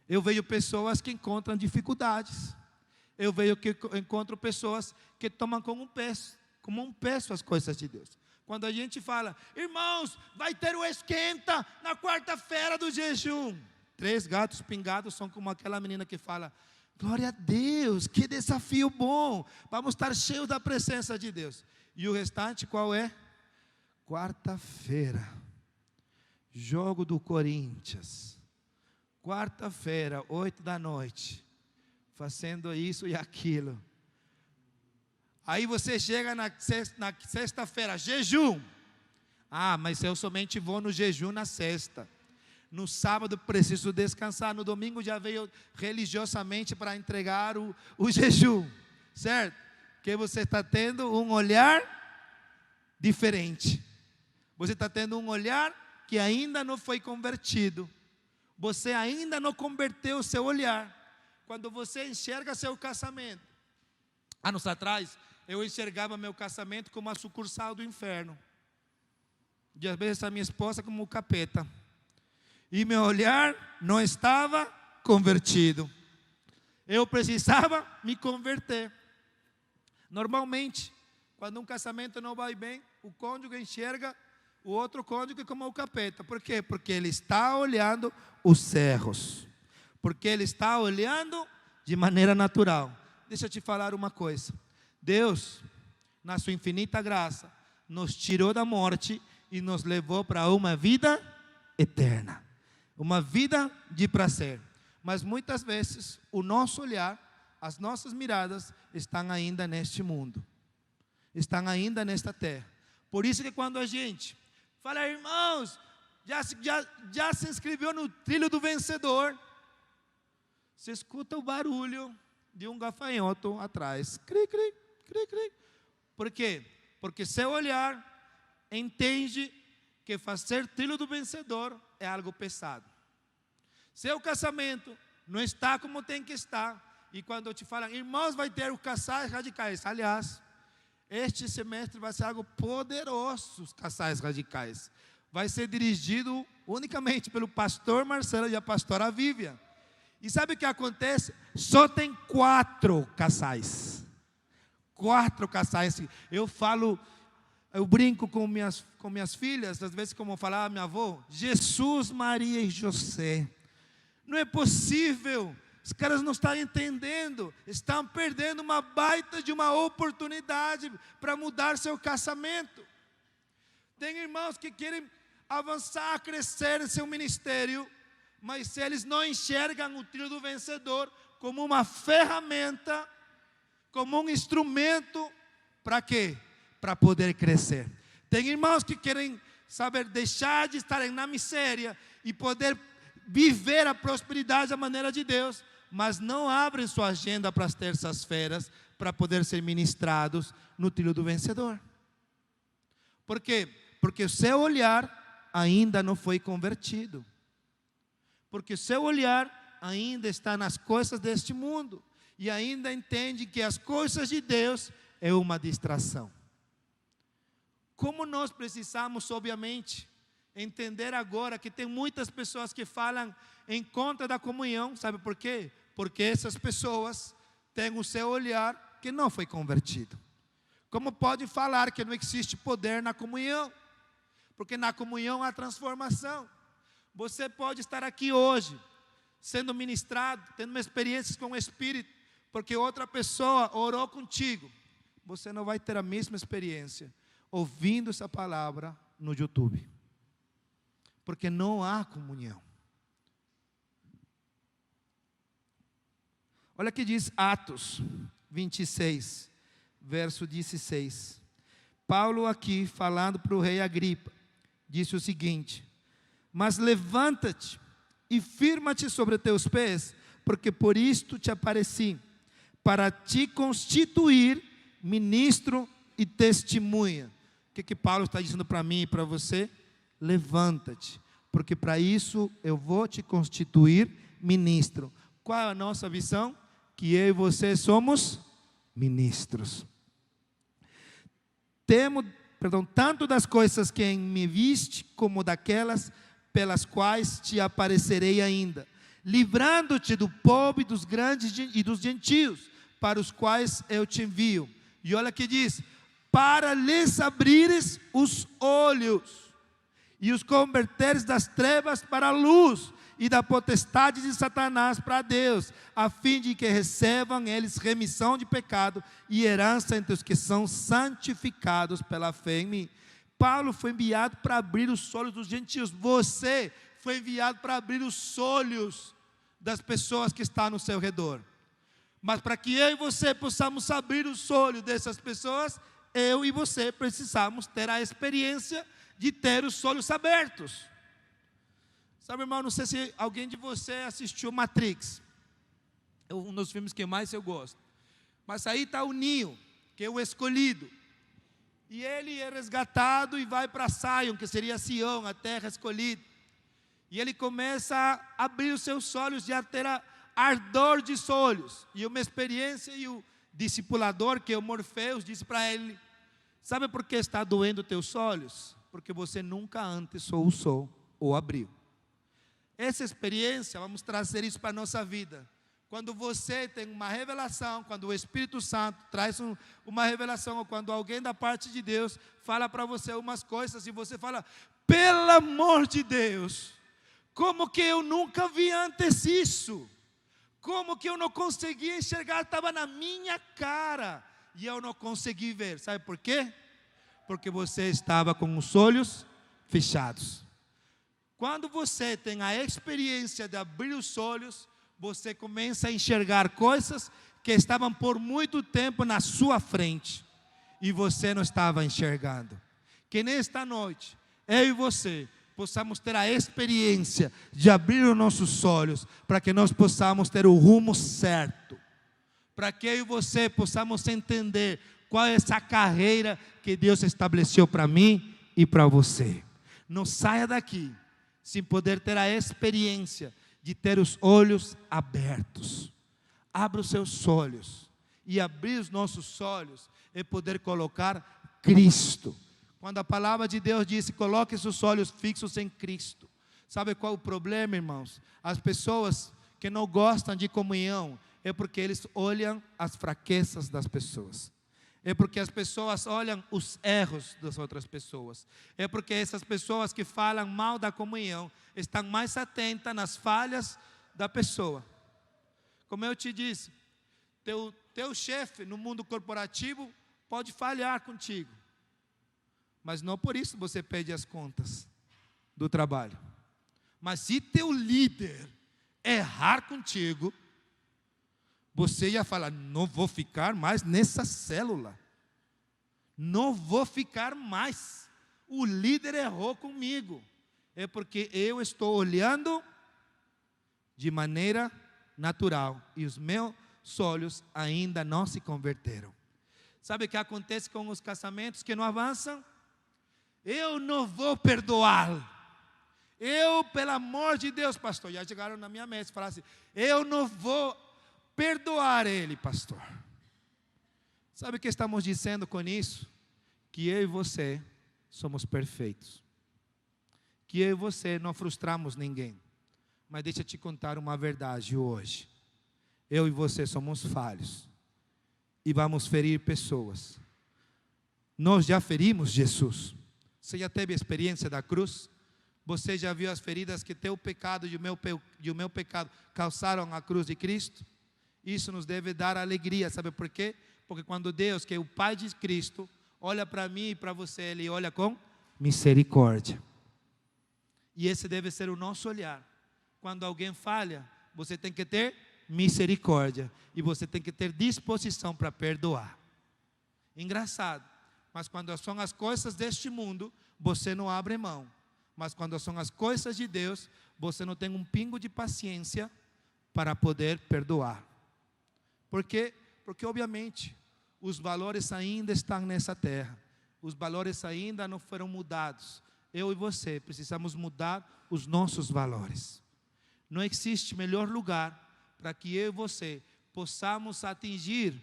A: eu vejo pessoas que encontram dificuldades. Eu vejo que encontro pessoas que tomam como um peso as coisas de Deus. Quando a gente fala, irmãos, vai ter o esquenta na quarta-feira do jejum. 3 gatos pingados são como aquela menina que fala, glória a Deus, que desafio bom. Vamos estar cheios da presença de Deus. E o restante qual é? Quarta-feira, jogo do Corinthians. Quarta-feira, 8 da noite, fazendo isso e aquilo. Aí você chega na sexta-feira, jejum. Ah, mas eu somente vou no jejum na sexta. No sábado preciso descansar. No domingo já veio religiosamente para entregar o jejum. Certo? Porque você está tendo um olhar diferente. Você está tendo um olhar que ainda não foi convertido. Você ainda não converteu o seu olhar. Quando você enxerga seu casamento. Anos atrás, eu enxergava meu casamento como uma sucursal do inferno. E às vezes a minha esposa como o capeta. E meu olhar não estava convertido. Eu precisava me converter. Normalmente, quando um casamento não vai bem, o cônjuge enxerga o outro cônjuge como o capeta. Por quê? Porque ele está olhando os erros. Porque ele está olhando de maneira natural. Deixa eu te falar uma coisa. Deus, na sua infinita graça, nos tirou da morte e nos levou para uma vida eterna. Uma vida de prazer. Mas muitas vezes o nosso olhar, as nossas miradas estão ainda neste mundo. Estão ainda nesta terra. Por isso que quando a gente fala, irmãos, já se inscreveu no trilho do vencedor, você escuta o barulho de um gafanhoto atrás. Cri, cri, cri, cri. Por quê? Porque seu olhar entende que fazer trilho do vencedor é algo pesado. Seu casamento não está como tem que estar. E quando eu te falo, irmãos, vai ter os casais radicais. Aliás, este semestre vai ser algo poderoso, os casais radicais. Vai ser dirigido unicamente pelo pastor Marcelo e a pastora Vivian. E sabe o que acontece? Só tem 4 casais. 4 casais. Eu brinco com minhas filhas, às vezes como falava minha avó, Jesus, Maria e José. Não é possível. Os caras não estão entendendo. Estão perdendo uma baita de uma oportunidade para mudar seu casamento. Tem irmãos que querem avançar, crescer em seu ministério, mas eles não enxergam o trilho do vencedor como uma ferramenta, como um instrumento, para quê? Para poder crescer. Tem irmãos que querem saber deixar de estarem na miséria e poder viver a prosperidade da maneira de Deus, mas não abrem sua agenda para as terças-feiras para poder ser ministrados no trilho do vencedor. Por quê? Porque o seu olhar ainda não foi convertido. Porque o seu olhar ainda está nas coisas deste mundo e ainda entende que as coisas de Deus é uma distração. Como nós precisamos, obviamente, entender agora que tem muitas pessoas que falam em contra da comunhão. Sabe por quê? Porque essas pessoas têm o seu olhar que não foi convertido. Como pode falar que não existe poder na comunhão? Porque na comunhão há transformação. Você pode estar aqui hoje, sendo ministrado, tendo uma experiência com o Espírito, porque outra pessoa orou contigo. Você não vai ter a mesma experiência ouvindo essa palavra no YouTube. Porque não há comunhão. Olha o que diz Atos 26, verso 16. Paulo aqui, falando para o rei Agripa, disse o seguinte: mas levanta-te e firma-te sobre teus pés, porque por isto te apareci, para te constituir
C: ministro e testemunha. O que Paulo está dizendo para mim e para você? Levanta-te, porque para isso eu vou te constituir ministro. Qual é a nossa visão? Que eu e você somos ministros. Temo, tanto das coisas que me viste, como daquelas pelas quais te aparecerei ainda, livrando-te do povo e dos grandes e dos gentios, para os quais eu te envio. E olha que diz: para lhes abrires os olhos, e os converteres das trevas para a luz, e da potestade de Satanás para Deus, a fim de que recebam eles remissão de pecado e herança entre os que são santificados pela fé em mim. Paulo foi enviado para abrir os olhos dos gentios. Você foi enviado para abrir os olhos das pessoas que estão no seu redor. Mas para que eu e você possamos abrir os olhos dessas pessoas, eu e você precisamos ter a experiência de ter os olhos abertos. Sabe, irmão, não sei se alguém de você assistiu Matrix. É um dos filmes que mais eu gosto. Mas aí está o Neo, que é o escolhido. E ele é resgatado e vai para Sion, que seria Sião, a terra escolhida. E ele começa a abrir os seus olhos e a ter ardor de olhos. E uma experiência, e o discipulador, que é o Morfeus, disse para ele: sabe por que está doendo teus olhos? Porque você nunca antes ou usou ou abriu. Essa experiência, vamos trazer isso para a nossa vida. Quando você tem uma revelação, quando o Espírito Santo traz uma revelação, ou quando alguém da parte de Deus fala para você umas coisas, e você fala: pelo amor de Deus, como que eu nunca vi antes isso? Como que eu não consegui enxergar? Estava na minha cara, e eu não consegui ver. Sabe por quê? Porque você estava com os olhos fechados. Quando você tem a experiência de abrir os olhos, você começa a enxergar coisas que estavam por muito tempo na sua frente e você não estava enxergando. Que nesta noite, eu e você possamos ter a experiência de abrir os nossos olhos, para que nós possamos ter o rumo certo, para que eu e você possamos entender qual é essa carreira que Deus estabeleceu para mim e para você. Não saia daqui sem poder ter a experiência de ter os olhos abertos. Abra os seus olhos, e abrir os nossos olhos é poder colocar Cristo. Quando a palavra de Deus diz: coloque seus olhos fixos em Cristo. Sabe qual é o problema, irmãos? As pessoas que não gostam de comunhão, é porque eles olham as fraquezas das pessoas. É porque as pessoas olham os erros das outras pessoas. É porque essas pessoas que falam mal da comunhão estão mais atentas nas falhas da pessoa. Como eu te disse, teu chefe no mundo corporativo pode falhar contigo, mas não por isso você pede as contas do trabalho. Mas se teu líder errar contigo, você ia falar: não vou ficar mais nessa célula. Não vou ficar mais. O líder errou comigo. É porque eu estou olhando de maneira natural e os meus olhos ainda não se converteram. Sabe o que acontece com os casamentos que não avançam? Eu não vou perdoá-lo. Eu, pelo amor de Deus, pastor, já chegaram na minha mesa e falaram assim: eu não vou perdoar ele, pastor. Sabe o que estamos dizendo com isso? Que eu e você somos perfeitos. Que eu e você não frustramos ninguém. Mas deixa eu te contar uma verdade hoje. Eu e você somos falhos. E vamos ferir pessoas. Nós já ferimos Jesus. Você já teve a experiência da cruz? Você já viu as feridas que teu pecado e o meu pecado causaram a cruz de Cristo? Isso nos deve dar alegria, sabe por quê? Porque quando Deus, que é o Pai de Cristo, olha para mim e para você, Ele olha com misericórdia. E esse deve ser o nosso olhar. Quando alguém falha, você tem que ter misericórdia. E você tem que ter disposição para perdoar. Engraçado, mas quando são as coisas deste mundo, você não abre mão. Mas quando são as coisas de Deus, você não tem um pingo de paciência para poder perdoar. Por quê? Porque obviamente os valores ainda estão nessa terra. Os valores ainda não foram mudados. Eu e você precisamos mudar os nossos valores. Não existe melhor lugar para que eu e você possamos atingir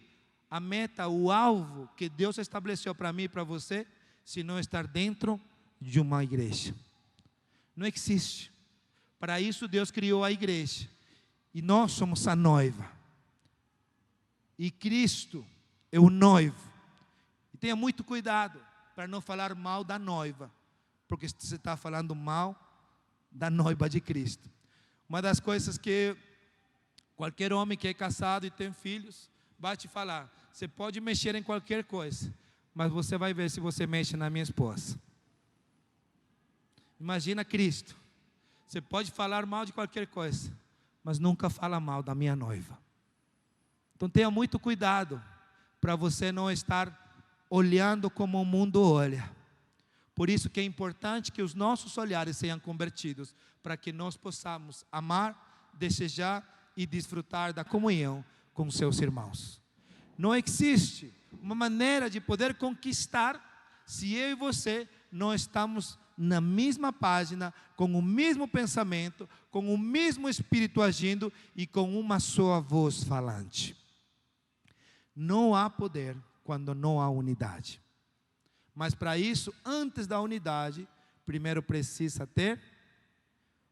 C: a meta, o alvo que Deus estabeleceu para mim e para você, se não estar dentro de uma igreja. Não existe. Para isso Deus criou a igreja. E nós somos a noiva. E Cristo é o noivo. E tenha muito cuidado para não falar mal da noiva, porque você está falando mal da noiva de Cristo. Uma das coisas que qualquer homem que é casado e tem filhos vai te falar: você pode mexer em qualquer coisa, mas você vai ver se você mexe na minha esposa. Imagina Cristo. Você pode falar mal de qualquer coisa, mas nunca fala mal da minha noiva. Então tenha muito cuidado para você não estar olhando como o mundo olha. Por isso que é importante que os nossos olhares sejam convertidos, para que nós possamos amar, desejar e desfrutar da comunhão com seus irmãos. Não existe uma maneira de poder conquistar se eu e você não estamos na mesma página, com o mesmo pensamento, com o mesmo espírito agindo e com uma só voz falante. Não há poder quando não há unidade. Mas para isso, antes da unidade, primeiro precisa ter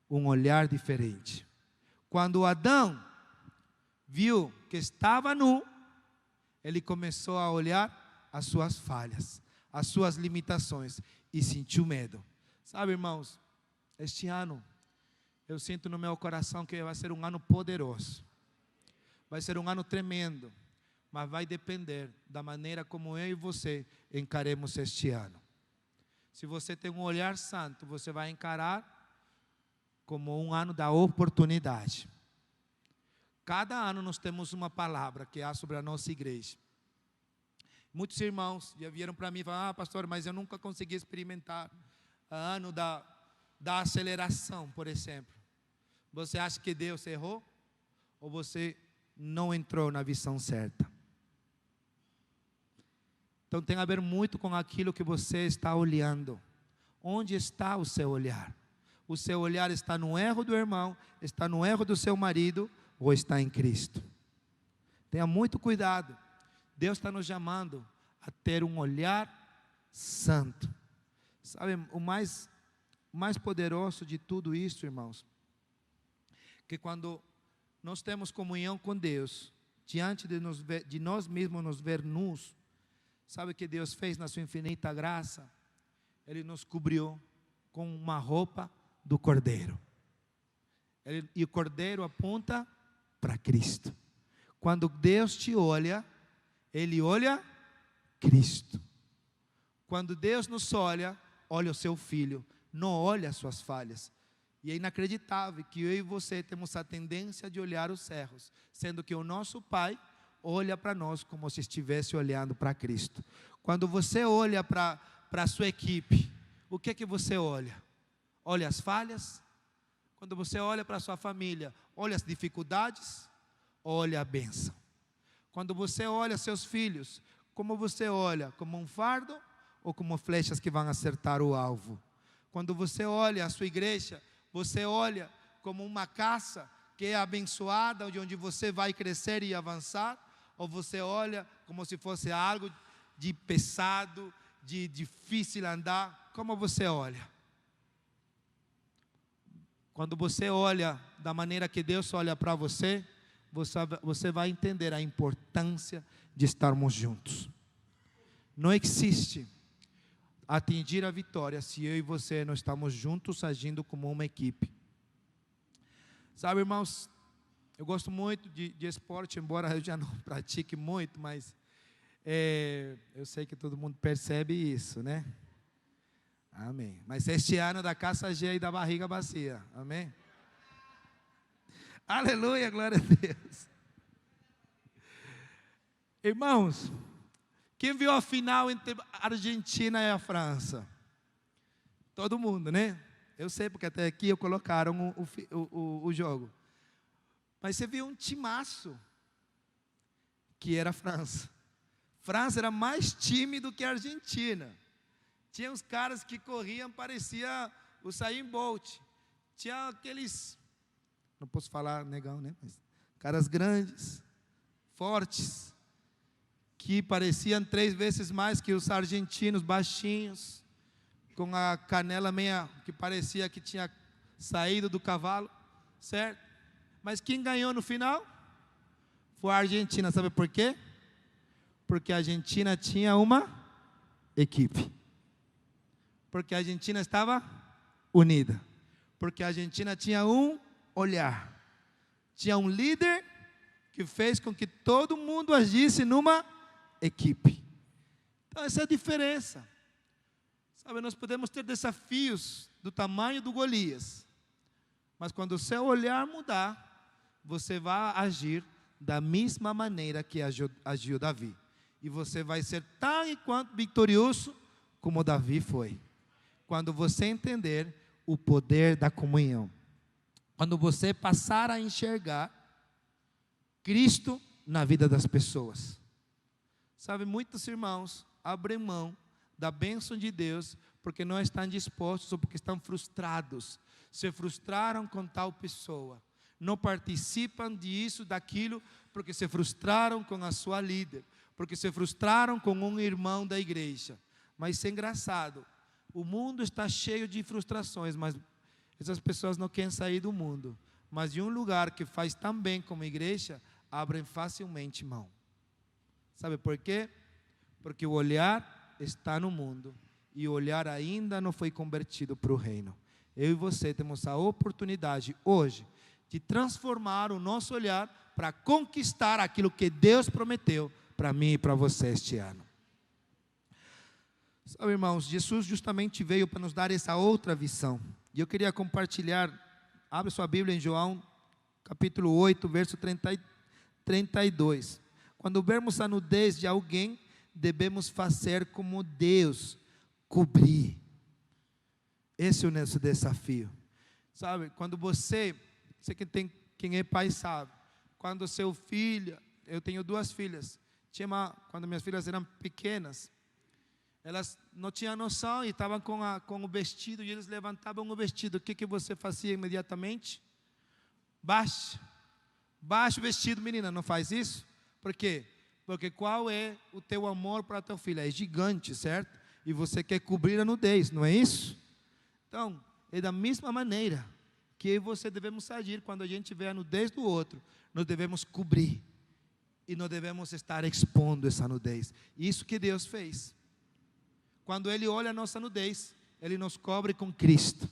C: um olhar diferente. Quando Adão viu que estava nu, ele começou a olhar as suas falhas, as suas limitações e sentiu medo. Sabe, irmãos, este ano eu sinto no meu coração que vai ser um ano poderoso. Vai ser um ano tremendo. Mas vai depender da maneira como eu e você encaremos este ano. Se você tem um olhar santo, você vai encarar como um ano da oportunidade. Cada ano nós temos uma palavra que há sobre a nossa igreja. Muitos irmãos já vieram para mim e falaram: pastor, mas eu nunca consegui experimentar o ano da aceleração, por exemplo. Você acha que Deus errou? Ou você não entrou na visão certa? Então tem a ver muito com aquilo que você está olhando. Onde está o seu olhar? O seu olhar está no erro do irmão, está no erro do seu marido, ou está em Cristo? Tenha muito cuidado. Deus está nos chamando a ter um olhar santo. Sabe, o mais poderoso de tudo isso, irmãos, que quando nós temos comunhão com Deus, diante de nós mesmos nos ver nus, sabe o que Deus fez na sua infinita graça? Ele nos cobriu com uma roupa do Cordeiro. E o Cordeiro aponta para Cristo. Quando Deus te olha, Ele olha Cristo. Quando Deus nos olha, olha o seu Filho, não olha as suas falhas. E é inacreditável que eu e você temos a tendência de olhar os erros, sendo que o nosso Pai olha para nós como se estivesse olhando para Cristo. Quando você olha para a sua equipe, o que é que você olha? Olha as falhas? Quando você olha para a sua família, olha as dificuldades? Olha a bênção. Quando você olha seus filhos, como você olha? Como um fardo ou como flechas que vão acertar o alvo? Quando você olha a sua igreja, você olha como uma casa que é abençoada, onde você vai crescer e avançar? Ou você olha como se fosse algo de pesado, de difícil andar? Como você olha? Quando você olha da maneira que Deus olha para você, você vai entender a importância de estarmos juntos. Não existe atingir a vitória se eu e você não estamos juntos agindo como uma equipe. Sabe, irmãos, eu gosto muito de esporte, embora eu já não pratique muito, mas eu sei que todo mundo percebe isso, né? Amém. Mas este ano é da caça cheia e da barriga bacia. Amém? Aleluia, glória a Deus. Irmãos, quem viu a final entre a Argentina e a França? Todo mundo, né? Eu sei, porque até aqui eu colocaram o jogo. Mas você viu um timaço, que era a França.
A: França era mais time do que a Argentina. Tinha uns caras que corriam, parecia o Usain Bolt. Tinha aqueles, não posso falar negão, né? Mas caras grandes, fortes, que pareciam 3 vezes mais que os argentinos, baixinhos, com a canela meia, que parecia que tinha saído do cavalo, certo? Mas quem ganhou no final? Foi a Argentina, sabe por quê? Porque a Argentina tinha uma equipe. Porque a Argentina estava unida. Porque a Argentina tinha um olhar. Tinha um líder que fez com que todo mundo agisse numa equipe. Então essa é a diferença. Sabe, nós podemos ter desafios do tamanho do Golias. Mas quando o seu olhar mudar, você vai agir da mesma maneira que agiu Davi. E você vai ser tão e quanto vitorioso como Davi foi. Quando você entender o poder da comunhão. Quando você passar a enxergar Cristo na vida das pessoas. Sabe, muitos irmãos abrem mão da bênção de Deus porque não estão dispostos ou porque estão frustrados. Se frustraram com tal pessoa. Não participam disso, daquilo, porque se frustraram com a sua líder. Porque se frustraram com um irmão da igreja. Mas isso é engraçado. O mundo está cheio de frustrações, mas essas pessoas não querem sair do mundo. Mas de um lugar que faz tão bem como a igreja, abrem facilmente mão. Sabe por quê? Porque o olhar está no mundo. E o olhar ainda não foi convertido para o reino. Eu e você temos a oportunidade hoje de transformar o nosso olhar para conquistar aquilo que Deus prometeu para mim e para você este ano. Sabe, irmãos, Jesus justamente veio para nos dar essa outra visão. E eu queria compartilhar, abre sua Bíblia em João, capítulo 8, verso 32. Quando vermos a nudez de alguém, devemos fazer como Deus, cobrir. Esse é o nosso desafio. Sabe, quando você que tem, quem é pai sabe, quando seu filho, eu tenho 2 filhas, quando minhas filhas eram pequenas, elas não tinham noção e estavam com o vestido, e eles levantavam o vestido. O que você fazia imediatamente? Baixa o vestido, menina, não faz isso? Por quê? Porque qual é o teu amor para teu filho? É gigante, certo? E você quer cobrir a nudez, não é isso? Então, é da mesma maneira que eu e você devemos agir quando a gente vê a nudez do outro. Nós devemos cobrir e não devemos estar expondo essa nudez. Isso que Deus fez. Quando Ele olha a nossa nudez, Ele nos cobre com Cristo.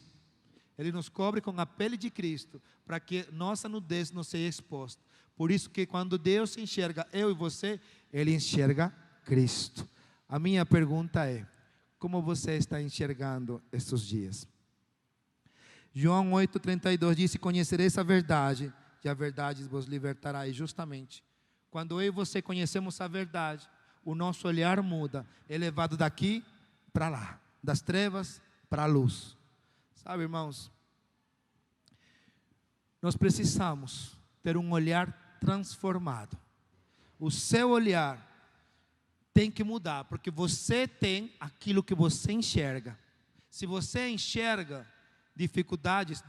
A: Ele nos cobre com a pele de Cristo, para que nossa nudez não seja exposta. Por isso que quando Deus enxerga eu e você, Ele enxerga Cristo. A minha pergunta é, como você está enxergando estes dias? João 8,32 diz: conhecereis a verdade, e a verdade vos libertará. E justamente, quando eu e você conhecemos a verdade, o nosso olhar muda, é levado daqui para lá, das trevas para a luz. Sabe, irmãos, nós precisamos ter um olhar transformado. O seu olhar tem que mudar, porque você tem aquilo que você enxerga. Se você enxerga dificuldades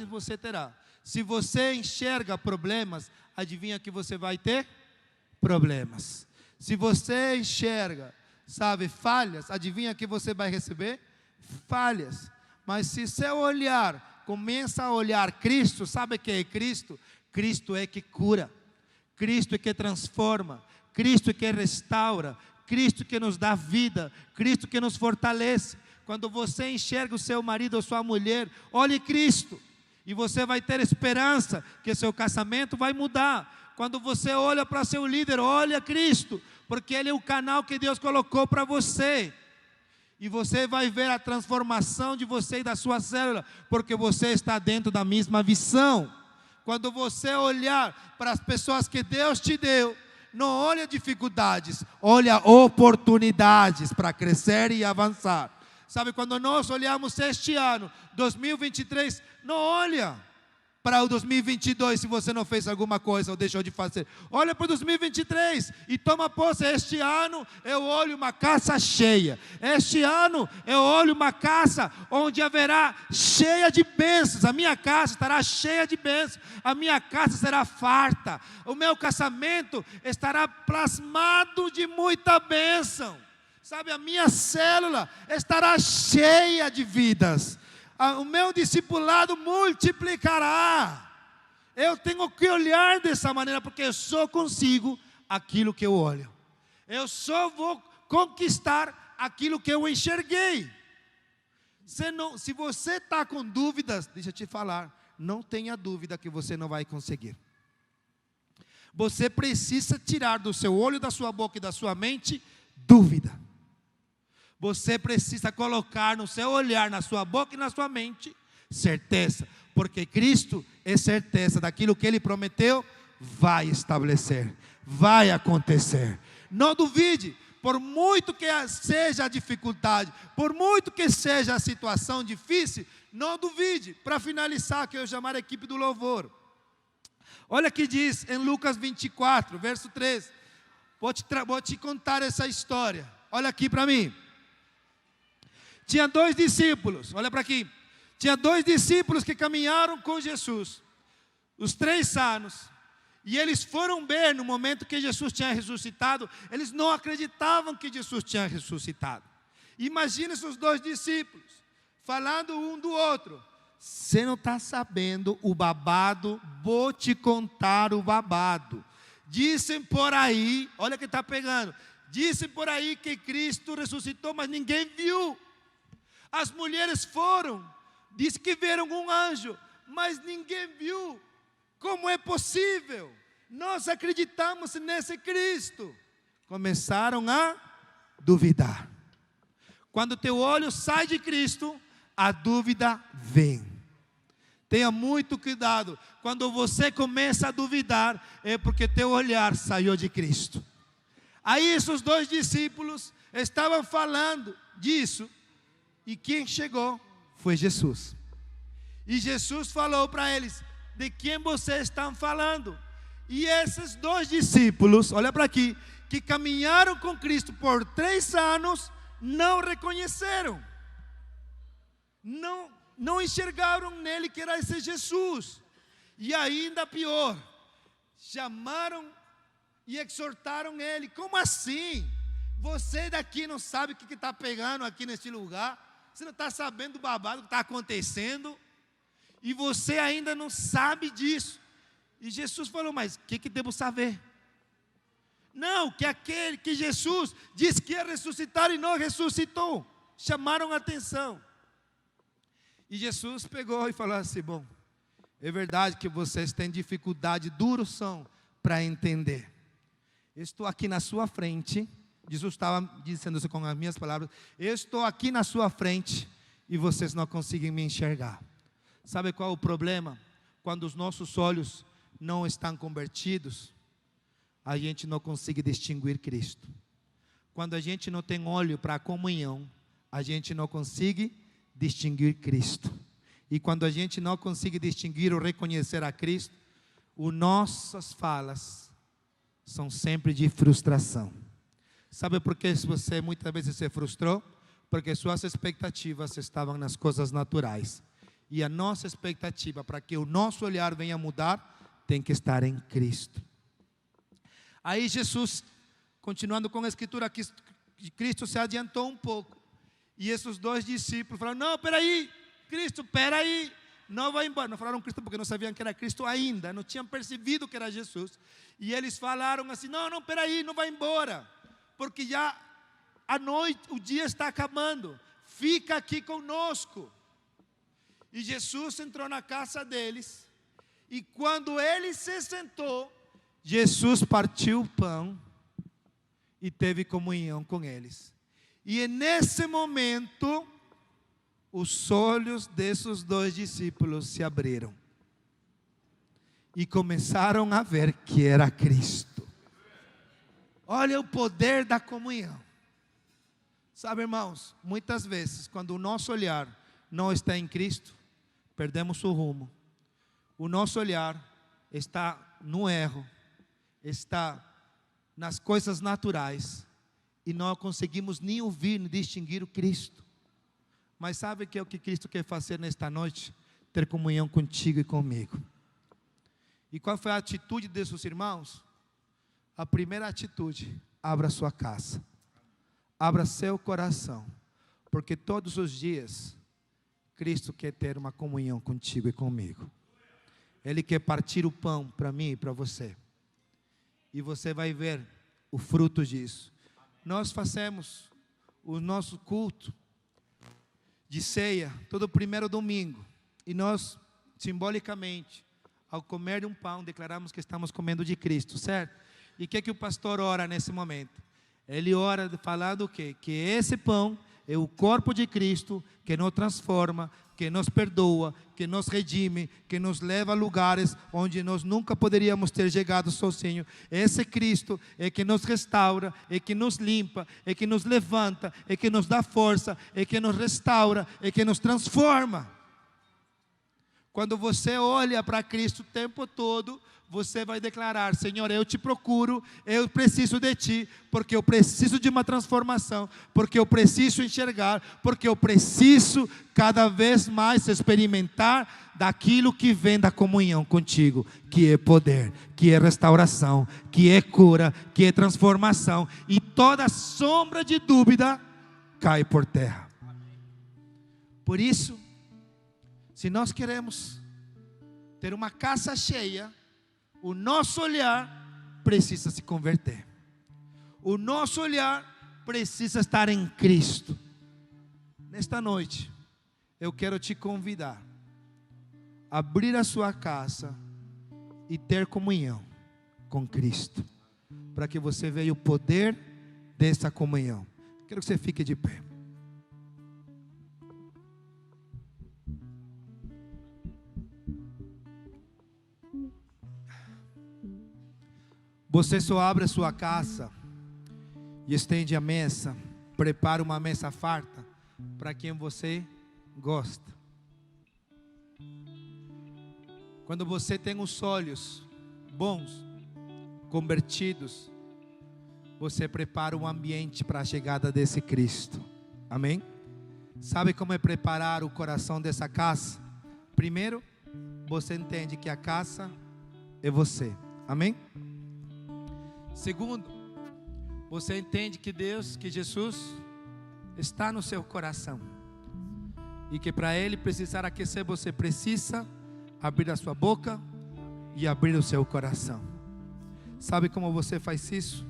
A: você terá. Se você enxerga problemas, adivinha que você vai ter? Problemas. Se você enxerga, sabe, falhas, adivinha que você vai receber? Falhas. Mas se seu olhar começa a olhar Cristo, sabe o que é Cristo? Cristo é que cura, Cristo é que transforma, Cristo é que restaura, Cristo que nos dá vida, Cristo que nos fortalece. Quando você enxerga o seu marido ou sua mulher, olhe Cristo, e você vai ter esperança que seu casamento vai mudar. Quando você olha para seu líder, olha Cristo, porque Ele é o canal que Deus colocou para você. E você vai ver a transformação de você e da sua célula, porque você está dentro da mesma visão. Quando você olhar para as pessoas que Deus te deu, não olha dificuldades, olha oportunidades para crescer e avançar. Sabe, quando nós olhamos este ano, 2023, não olha
C: para o 2022, se você não fez alguma coisa ou deixou de fazer. Olha para o 2023 e toma posse. Este ano eu olho uma casa cheia. Este ano eu olho uma casa onde haverá cheia de bênçãos. A minha casa estará cheia de bênçãos. A minha casa será farta. O meu casamento estará plasmado de muita bênção. Sabe, a minha célula estará cheia de vidas. O meu discipulado multiplicará. Eu tenho que olhar dessa maneira, porque eu só consigo aquilo que eu olho. Eu só vou conquistar aquilo que eu enxerguei. Se você está com dúvidas, deixa eu te falar, não tenha dúvida que você não vai conseguir. Você precisa tirar do seu olho, da sua boca e da sua mente dúvida. Você precisa colocar no seu olhar, na sua boca e na sua mente, certeza. Porque Cristo é certeza daquilo que Ele prometeu, vai estabelecer, vai acontecer. Não duvide, por muito que seja a dificuldade, por muito que seja a situação difícil, não duvide. Para finalizar, que eu chamar a equipe do louvor. Olha que diz em Lucas 24, verso 13. Vou te contar essa história. Olha aqui para mim. Tinha 2 discípulos, olha para aqui. Tinha 2 discípulos que caminharam com Jesus, os 3 anos. E eles foram ver no momento que Jesus tinha ressuscitado. Eles não acreditavam que Jesus tinha ressuscitado. Imagina esses 2 discípulos, falando um do outro. Você não está sabendo o babado, vou te contar o babado. Dizem por aí, olha que está pegando. Dizem por aí que Cristo ressuscitou, mas ninguém viu. As mulheres foram, disse que viram um anjo, mas ninguém viu. Como é possível? Nós acreditamos nesse Cristo. Começaram a duvidar. Quando teu olho sai de Cristo, a dúvida vem. Tenha muito cuidado. Quando você começa a duvidar, é porque teu olhar saiu de Cristo. Aí esses 2 discípulos estavam falando disso. E quem chegou foi Jesus. E Jesus falou para eles: de quem vocês estão falando? E esses 2 discípulos, olha para aqui, que caminharam com Cristo por 3 anos, não reconheceram. Não enxergaram nele que era esse Jesus. E ainda pior, chamaram e exortaram ele. Como assim? Você daqui não sabe o que está pegando aqui nesse lugar? Você não está sabendo do babado que está acontecendo? E você ainda não sabe disso. E Jesus falou: mas o que devo saber? Não, que aquele que Jesus disse que ia ressuscitar e não ressuscitou. Chamaram a atenção. E Jesus pegou e falou assim: bom, é verdade que vocês têm dificuldade, duros são para entender. Eu estou aqui na sua frente. Jesus estava dizendo isso com as minhas palavras. Eu estou aqui na sua frente e vocês não conseguem me enxergar. Sabe qual é o problema? Quando os nossos olhos não estão convertidos, a gente não consegue distinguir Cristo. Quando a gente não tem olho para a comunhão, a gente não consegue distinguir Cristo. E quando a gente não consegue distinguir ou reconhecer a Cristo, as nossas falas são sempre de frustração. Sabe por que você muitas vezes se frustrou? Porque suas expectativas estavam nas coisas naturais. E a nossa expectativa para que o nosso olhar venha mudar, tem que estar em Cristo. Aí Jesus, continuando com a escritura, que Cristo se adiantou um pouco. E esses 2 discípulos falaram: não, peraí, Cristo, peraí, não vai embora. Não falaram Cristo porque não sabiam que era Cristo ainda, não tinham percebido que era Jesus. E eles falaram assim: não, peraí, não vai embora, porque já a noite, o dia está acabando, fica aqui conosco. E Jesus entrou na casa deles, e quando ele se sentou, Jesus partiu o pão e teve comunhão com eles. E nesse momento, os olhos desses 2 discípulos se abriram e começaram a ver que era Cristo. Olha o poder da comunhão. Sabe, irmãos, muitas vezes, quando o nosso olhar não está em Cristo, perdemos o rumo. o nosso olhar está no erro, está nas coisas naturais, e não conseguimos nem ouvir, nem distinguir o Cristo. Mas sabe que é o que Cristo quer fazer nesta noite? Ter comunhão contigo e comigo. E qual foi a atitude desses irmãos? A primeira atitude: abra sua casa, abra seu coração, porque todos os dias Cristo quer ter uma comunhão contigo e comigo. Ele quer partir o pão para mim e para você, e você vai ver o fruto disso. Nós fazemos o nosso culto de ceia todo primeiro domingo, e nós, simbolicamente, ao comer um pão, declaramos que estamos comendo de Cristo, certo? E o que o pastor ora nesse momento? Ele ora falando o quê? Que esse pão é o corpo de Cristo, que nos transforma, que nos perdoa, que nos redime, que nos leva a lugares onde nós nunca poderíamos ter chegado sozinhos. Esse Cristo é que nos restaura, é que nos limpa, é que nos levanta, é que nos dá força, é que nos restaura, é que nos transforma. Quando você olha para Cristo o tempo todo, você vai declarar: Senhor, eu te procuro, eu preciso de ti, porque eu preciso de uma transformação, porque eu preciso enxergar, porque eu preciso cada vez mais experimentar daquilo que vem da comunhão contigo, que é poder, que é restauração, que é cura, que é transformação, e toda sombra de dúvida cai por terra. Por isso, se nós queremos ter uma casa cheia, o nosso olhar precisa se converter. O nosso olhar precisa estar em Cristo. Nesta noite, eu quero te convidar a abrir a sua casa e ter comunhão com Cristo, para que você veja o poder dessa comunhão. Quero que você fique de pé. Você só abre a sua casa e estende a mesa, prepara uma mesa farta para quem você gosta. Quando você tem os olhos bons, convertidos, você prepara um ambiente para a chegada desse Cristo. Amém? Sabe como é preparar o coração dessa casa? Primeiro, você entende que a casa é você. Amém? Segundo, você entende que Deus, que Jesus está no seu coração, e que para Ele precisar aquecer, você precisa abrir a sua boca e abrir o seu coração. Sabe como você faz isso?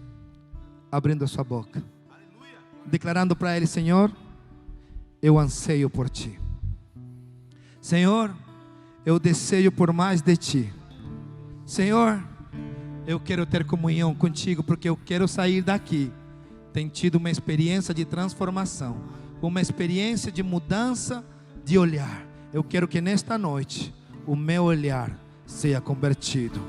C: Abrindo a sua boca, declarando para Ele: Senhor, eu anseio por Ti. Senhor, eu desejo por mais de Ti. Senhor, eu quero ter comunhão contigo, porque eu quero sair daqui tem tido uma experiência de transformação, uma experiência de mudança de olhar. Eu quero que nesta noite o meu olhar seja convertido.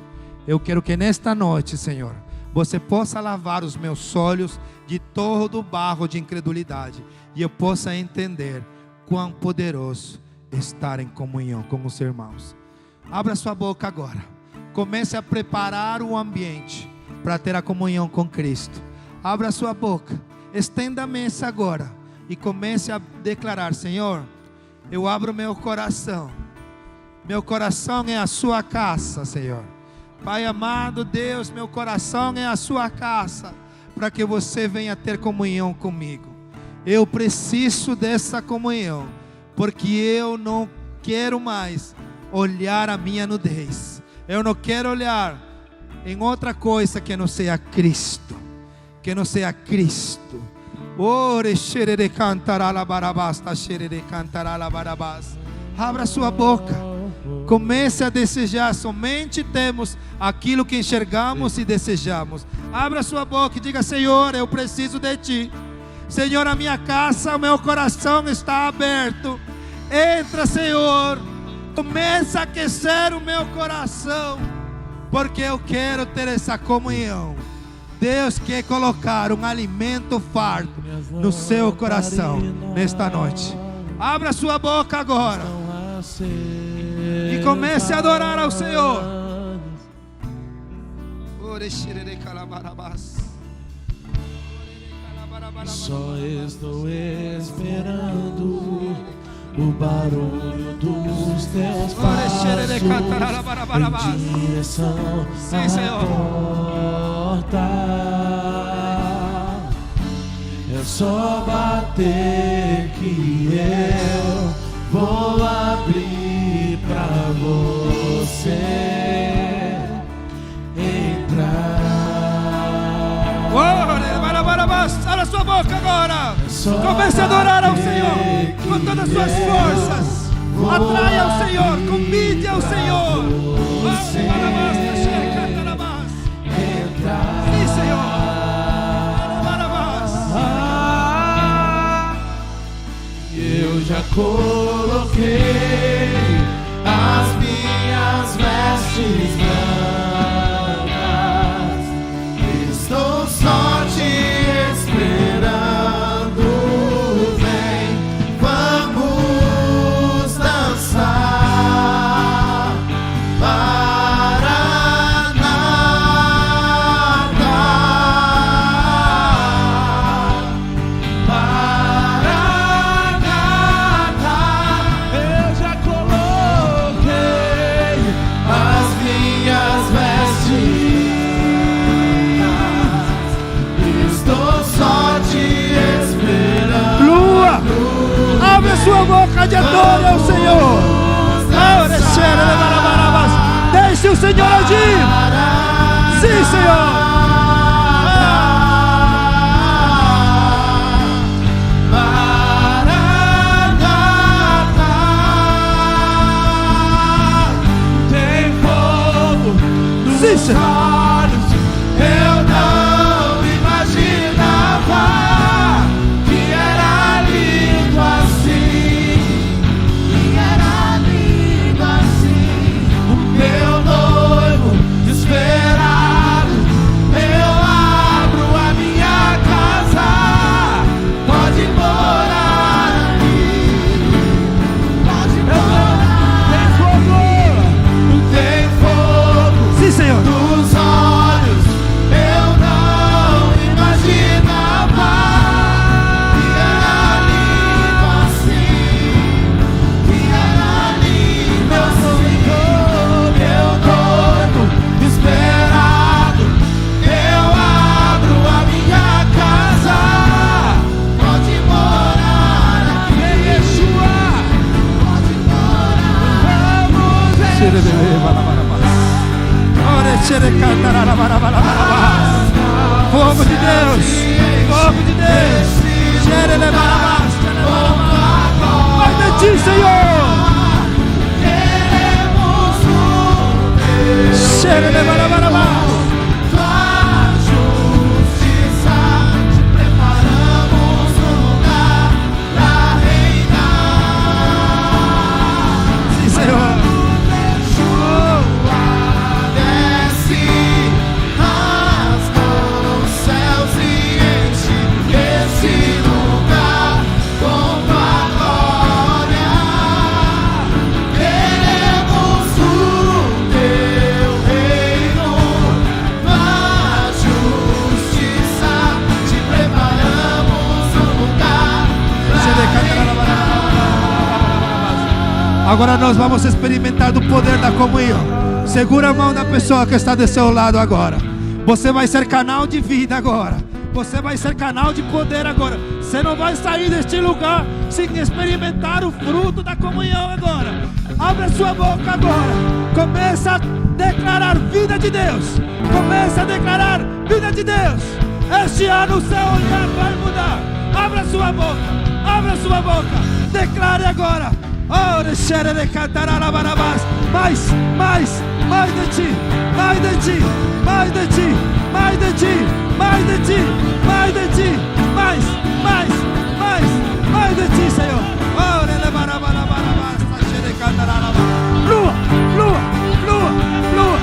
C: Eu quero que nesta noite, Senhor, você possa lavar os meus olhos de todo o barro de incredulidade, e eu possa entender quão poderoso estar em comunhão com os irmãos. Abra sua boca agora. Comece a preparar o ambiente para ter a comunhão com Cristo. Abra sua boca, estenda a mesa agora e comece a declarar: Senhor, eu abro meu coração. Meu coração é a sua casa, Senhor. Pai amado Deus, meu coração é a sua casa, para que você venha ter comunhão comigo. Eu preciso dessa comunhão, porque eu não quero mais olhar a minha nudez. Eu não quero olhar em outra coisa que não seja Cristo. Que não seja Cristo. Abra sua boca. Comece a desejar. Somente temos aquilo que enxergamos e desejamos. Abra sua boca e diga: Senhor, eu preciso de Ti. Senhor, a minha casa, o meu coração está aberto. Entra, Senhor. Começa a aquecer o meu coração, porque eu quero ter essa comunhão. Deus quer colocar um alimento farto no seu coração nesta noite. Abra sua boca agora. E comece a adorar ao Senhor.
B: Só estou esperando o barulho dos teus passos em direção à porta. É só bater que eu vou abrir pra você entrar.
C: Abra sua boca agora. Comece a adorar ao Senhor com todas as suas forças. Atraia ao Senhor, convide ao Senhor. Sim, Senhor.
B: Eu já coloquei as minhas vestes brancas. Estou só te esperando. Vem, vamos dançar para
C: sua boca de adore ao Senhor. Deixe o Senhor agir. Sim, Senhor.
B: Tem fogo nos olhos. Eu não imaginava que era lindo assim. O meu noivo esperado. Eu abro a minha casa. Pode morar aqui. Pode morar. Tem fogo.
C: Sim, Senhor.
B: Nos olhos, eu não imaginava que era lindo assim, que era lindo assim. Meu noivo esperado, eu abro a minha casa, pode morar aqui, Yeshua, pode morar, vamos
C: Fogo de Deus, fogo de Deus. Vai de ti, Senhor.
B: tua justiça, te preparamos um lugar pra reinar.
C: Sim, Senhor.
B: Desce, rasga os céus e enche esse lugar com tua glória. Queremos o teu reino, tua justiça, te preparamos um lugar pra
C: Agora nós vamos experimentar do poder da comunhão. Segura a mão da pessoa que está do seu lado agora. Você vai ser canal de vida agora. Você vai ser canal de poder agora. Você não vai sair deste lugar sem experimentar o fruto da comunhão agora. Abra sua boca agora. Começa a declarar vida de Deus. Começa a declarar vida de Deus. Este ano o seu olhar vai mudar. Abra sua boca. Abra sua boca. Declare agora. Mais de ti, mais de ti, mais de ti, mais de ti, mais de ti, mais de ti, mais de ti, Senhor. Lua, lua, lua, lua.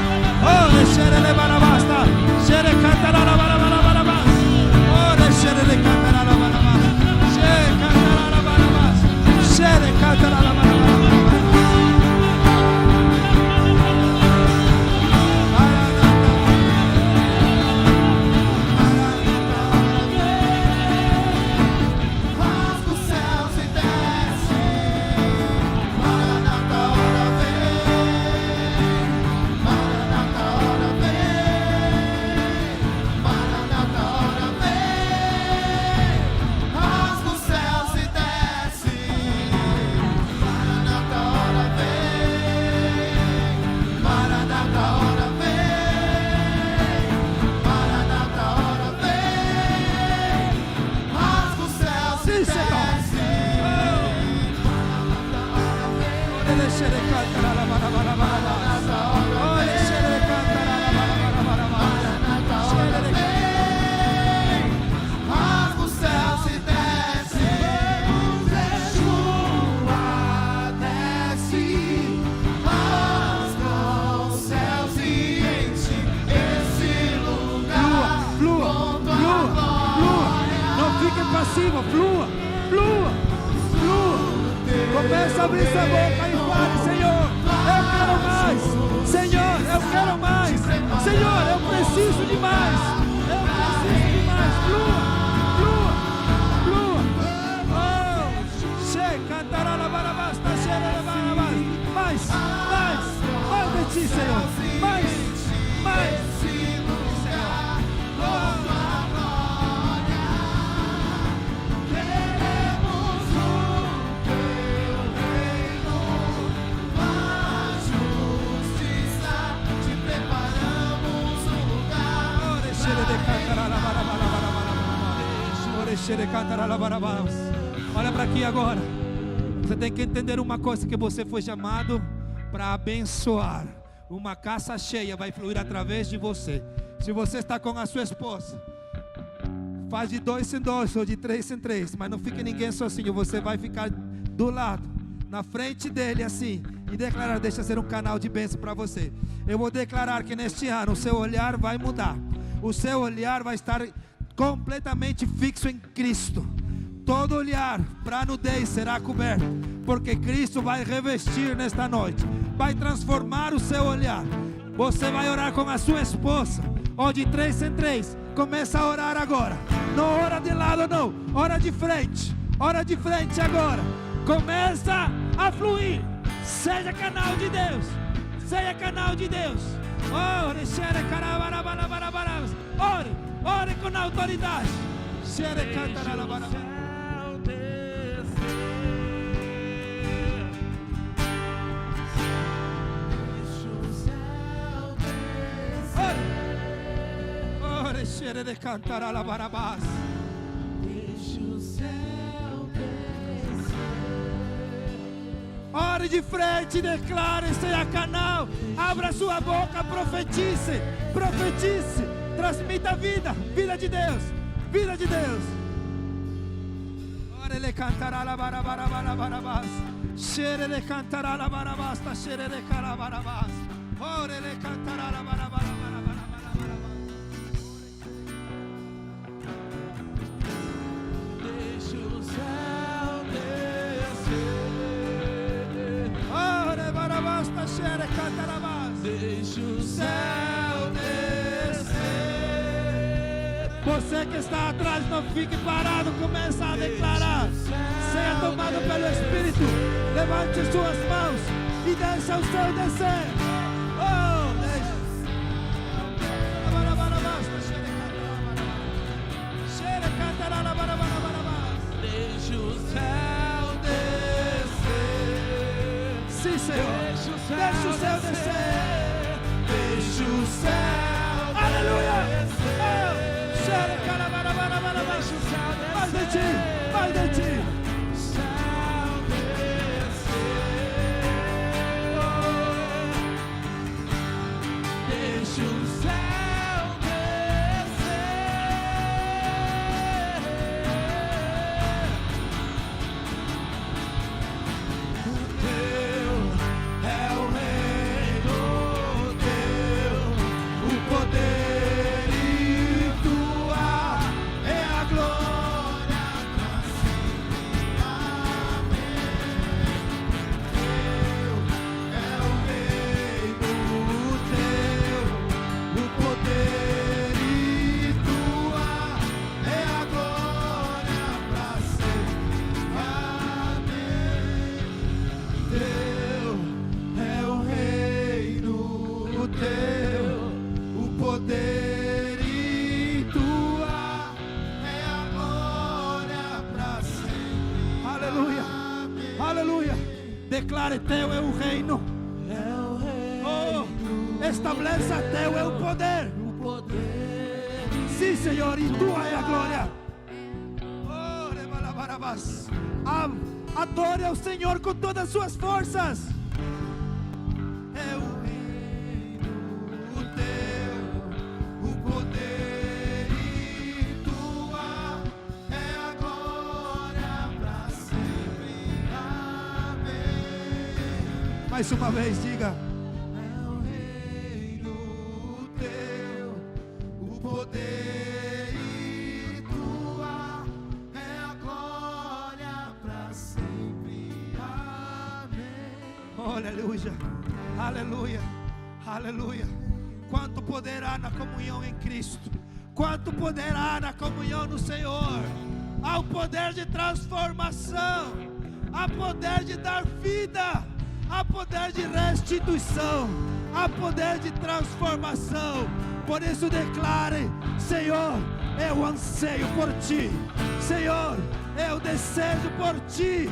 C: receba, flua, flua, flua. Começa a abrir sua boca e fale: Senhor, eu quero mais. Senhor, eu quero mais. Senhor, eu preciso de mais. Eu preciso de mais. Flua, flua, flua. Oh, cantará la barabasta, cheira la barabasta. Mais, mais, mais de ti, Senhor. Mais, mais. Olha para aqui agora. Você tem que entender uma coisa: que você foi chamado para abençoar. Uma casa cheia vai fluir através de você. Se você está com a sua esposa, faz de 2 em 2 ou de 3 em 3, mas não fique ninguém sozinho. Você vai ficar do lado, na frente dele assim, e declarar: deixa ser um canal de bênção para você. Eu vou declarar que neste ano o seu olhar vai mudar. O seu olhar vai estar completamente fixo em Cristo. Todo olhar para a nudez será coberto, porque Cristo vai revestir nesta noite. Vai transformar o seu olhar. Você vai orar com a sua esposa, ou de 3 em 3. Começa a orar agora. Não ora de lado não, ora de frente. Ora de frente agora. Começa a fluir. Seja canal de Deus. Seja canal de Deus. Ore, ore, ore com autoridade. Ore, xere de cantar a la barabás. Ore de frente, declare, seja canal. Abra sua boca, profetize, profetize, transmita vida, vida de Deus, vida de Deus. Ore le cantará la barabás, xere le cantará la barabás, xere le cantará la barabás. Ore le cantará la barabás. Deixa o céu descer. Ore barabasta, xere cantarabás. Deixa o céu descer. Você que está atrás, não fique parado, começa a declarar. Seja tomado pelo Espírito. Levante suas mãos e deixa o céu descer. Oh, deixa. Deixa o céu descer. Sim, Senhor. Deixa o céu descer. Deixa o céu. Aleluia. Mais de ti, mais de ti. Deixa o céu descer. O teu é o reino, teu o poder e tua é a glória pra sempre. Amém. Teu é o reino, teu o poder e tua é a glória pra sempre. Amém. Teu é o reino, teu o poder e tua é a glória pra sempre. Aleluia, aleluia. Declare: teu é o reino. Oh, estabeleça: teu é o poder. Sim, Senhor, e tua é a glória. Oh, rebalabarabás. Adore ao Senhor com todas as suas forças. É o reino, o teu, o poder e tua é a glória pra sempre. Amém. Mais uma vez, diga: é o reino, o teu, o poder e tua é a Aleluia, aleluia, aleluia. Quanto poder há na comunhão em Cristo. Quanto poder há na comunhão no Senhor. Há o poder de transformação. Há poder de dar vida. Há poder de restituição. Há poder de transformação. Por isso declare: Senhor, eu anseio por Ti. Senhor, eu desejo por Ti.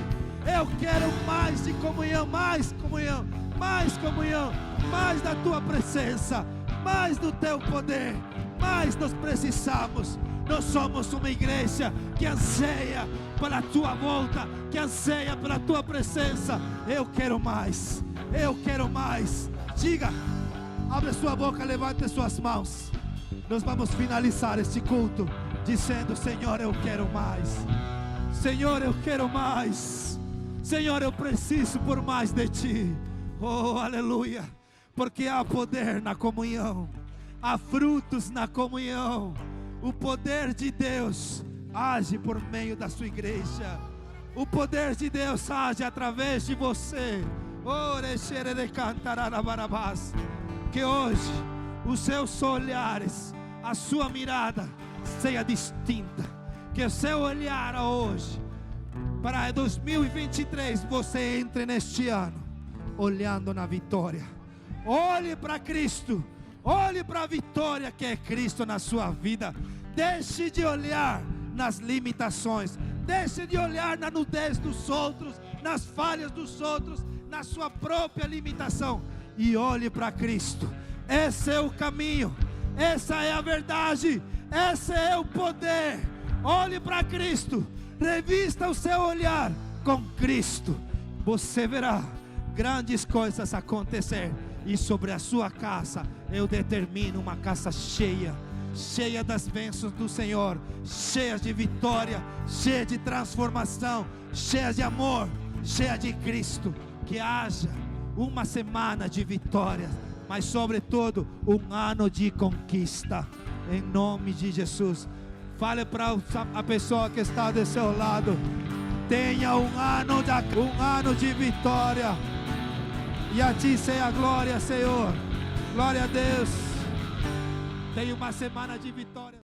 C: Eu quero mais de comunhão, mais comunhão, mais comunhão, mais da Tua presença, mais do Teu poder, mais nós precisamos. Nós somos uma igreja que anseia pela Tua volta, que anseia pela Tua presença. Eu quero mais, eu quero mais. Diga, abre sua boca, levante suas mãos. Nós vamos finalizar este culto dizendo: Senhor, eu quero mais. Senhor, eu quero mais. Senhor, eu preciso por mais de Ti. Oh, aleluia. Porque há poder na comunhão. Há frutos na comunhão. O poder de Deus age por meio da sua igreja. O poder de Deus age através de você. Que hoje os seus olhares, a sua mirada seja distinta. Que o seu olhar hoje, para 2023, você entre neste ano olhando na vitória. Olhe para Cristo. Olhe para a vitória que é Cristo na sua vida. Deixe de olhar nas limitações. Deixe de olhar na nudez dos outros, nas falhas dos outros, na sua própria limitação. E olhe para Cristo. Esse é o caminho. Essa é a verdade. Esse é o poder. Olhe para Cristo. Revista o seu olhar com Cristo. Você verá grandes coisas acontecer. E sobre a sua casa eu determino uma casa cheia, cheia das bênçãos do Senhor, cheia de vitória, cheia de transformação, cheia de amor, cheia de Cristo. Que haja uma semana de vitórias, mas sobretudo um ano de conquista, em nome de Jesus. Fale para a pessoa que está do seu lado: tenha um ano de vitória. E a Ti seja a glória, Senhor. Glória a Deus. Tenha uma semana de vitória.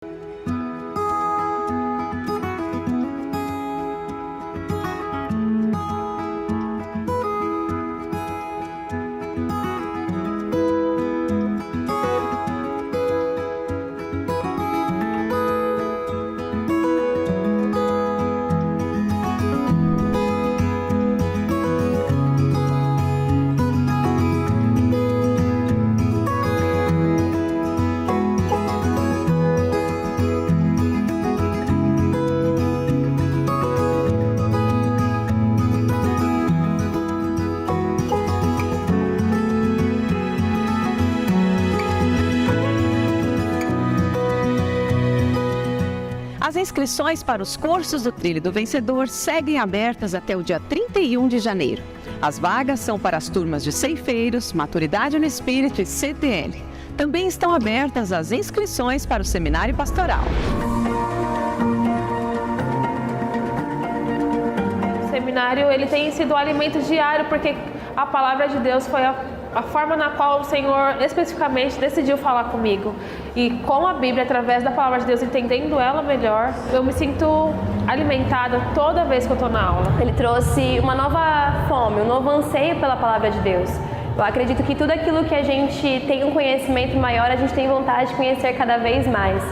D: As inscrições para os cursos do Trilho do Vencedor seguem abertas até o dia 31 de janeiro. As vagas são para as turmas de ceifeiros, maturidade no espírito e CTL. Também estão abertas as inscrições para o seminário pastoral.
E: O seminário ele tem sido o alimento diário, porque a palavra de Deus foi a forma na qual o Senhor especificamente decidiu falar comigo. E com a Bíblia, através da palavra de Deus, entendendo ela melhor, eu me sinto alimentada toda vez que eu estou na aula.
F: Ele trouxe uma nova fome, um novo anseio pela palavra de Deus. Eu acredito que tudo aquilo que a gente tem um conhecimento maior, a gente tem vontade de conhecer cada vez mais.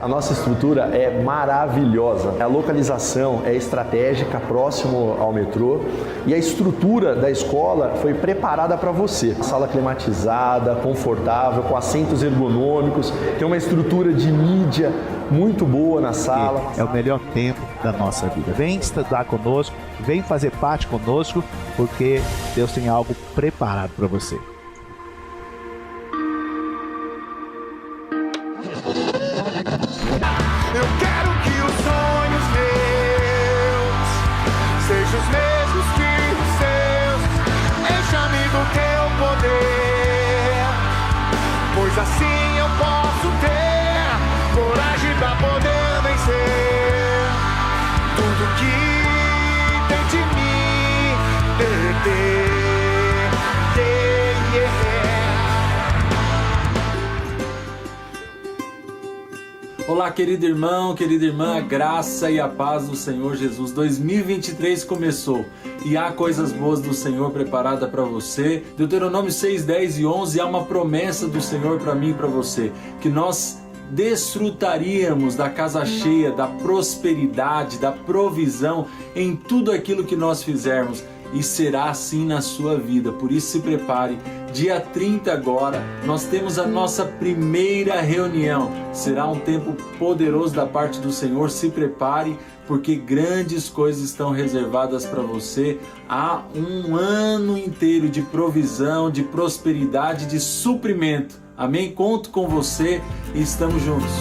G: A nossa estrutura é maravilhosa. A localização é estratégica, próximo ao metrô, e a estrutura da escola foi preparada para você. Sala climatizada, confortável, com assentos ergonômicos, tem uma estrutura de mídia muito boa na sala.
H: É o melhor tempo da nossa vida. Vem estudar conosco, vem fazer parte conosco, porque Deus tem algo preparado para você.
B: Eu quero que os sonhos meus sejam os mesmos que os seus. Encha-me do Teu poder, pois assim eu posso ter coragem pra poder vencer tudo que tem de mim perder.
I: Olá, querido irmão, querida irmã, a graça e a paz do Senhor Jesus. 2023 começou e há coisas boas do Senhor preparada para você. Deuteronômio 6, 10 e 11 há uma promessa do Senhor para mim e para você, que nós desfrutaríamos da casa cheia, da prosperidade, da provisão em tudo aquilo que nós fizermos. E será assim na sua vida, por isso se prepare. Dia 30 agora, nós temos a nossa primeira reunião. Será um tempo poderoso da parte do Senhor, se prepare, porque grandes coisas estão reservadas para você. Há um ano inteiro de provisão, de prosperidade, de suprimento. Amém? Conto com você e estamos juntos.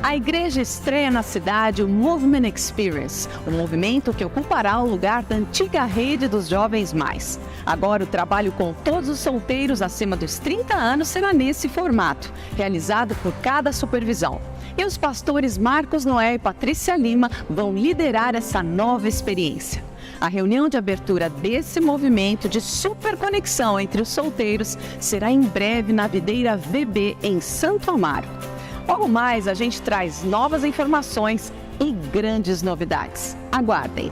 D: A igreja estreia na cidade o Movement Experience, um movimento que ocupará o lugar da antiga rede dos Jovens Mais. Agora o trabalho com todos os solteiros acima dos 30 anos será nesse formato, realizado por cada supervisão. E os pastores Marcos Noé e Patrícia Lima vão liderar essa nova experiência. A reunião de abertura desse movimento de superconexão entre os solteiros será em breve na Videira VB, em Santo Amaro. Logo mais, a gente traz novas informações e grandes novidades. Aguardem!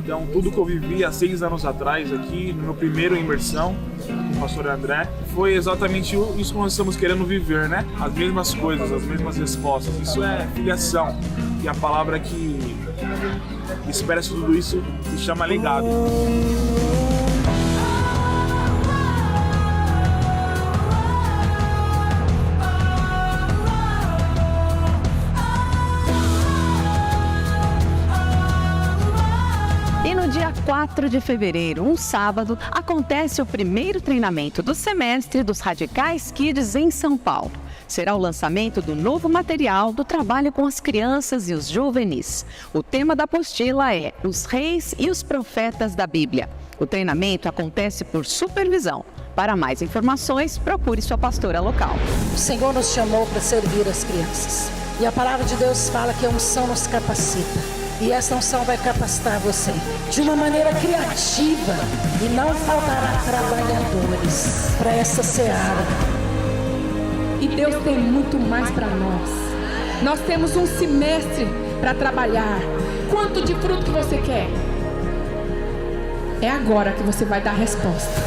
J: Então, tudo que eu vivi há 6 anos atrás aqui, no meu primeiro imersão com o pastor André, foi exatamente isso que nós estamos querendo viver, né? As mesmas coisas, as mesmas respostas. Isso é filiação. E a palavra que expressa tudo isso se chama legado.
D: Dia 4 de fevereiro, um sábado, acontece o primeiro treinamento do semestre dos Radicais Kids em São Paulo. Será o lançamento do novo material do trabalho com as crianças e os juvenis. O tema da apostila é Os Reis e os Profetas da Bíblia. O treinamento acontece por supervisão. Para mais informações, procure sua pastora local.
K: O Senhor nos chamou para servir as crianças. E a palavra de Deus fala que a unção nos capacita. E essa unção vai capacitar você de uma maneira criativa. E não faltará trabalhadores para essa seara.
L: E Deus tem muito mais para nós. Nós temos um semestre para trabalhar. Quanto de fruto que você quer? É agora que você vai dar a resposta.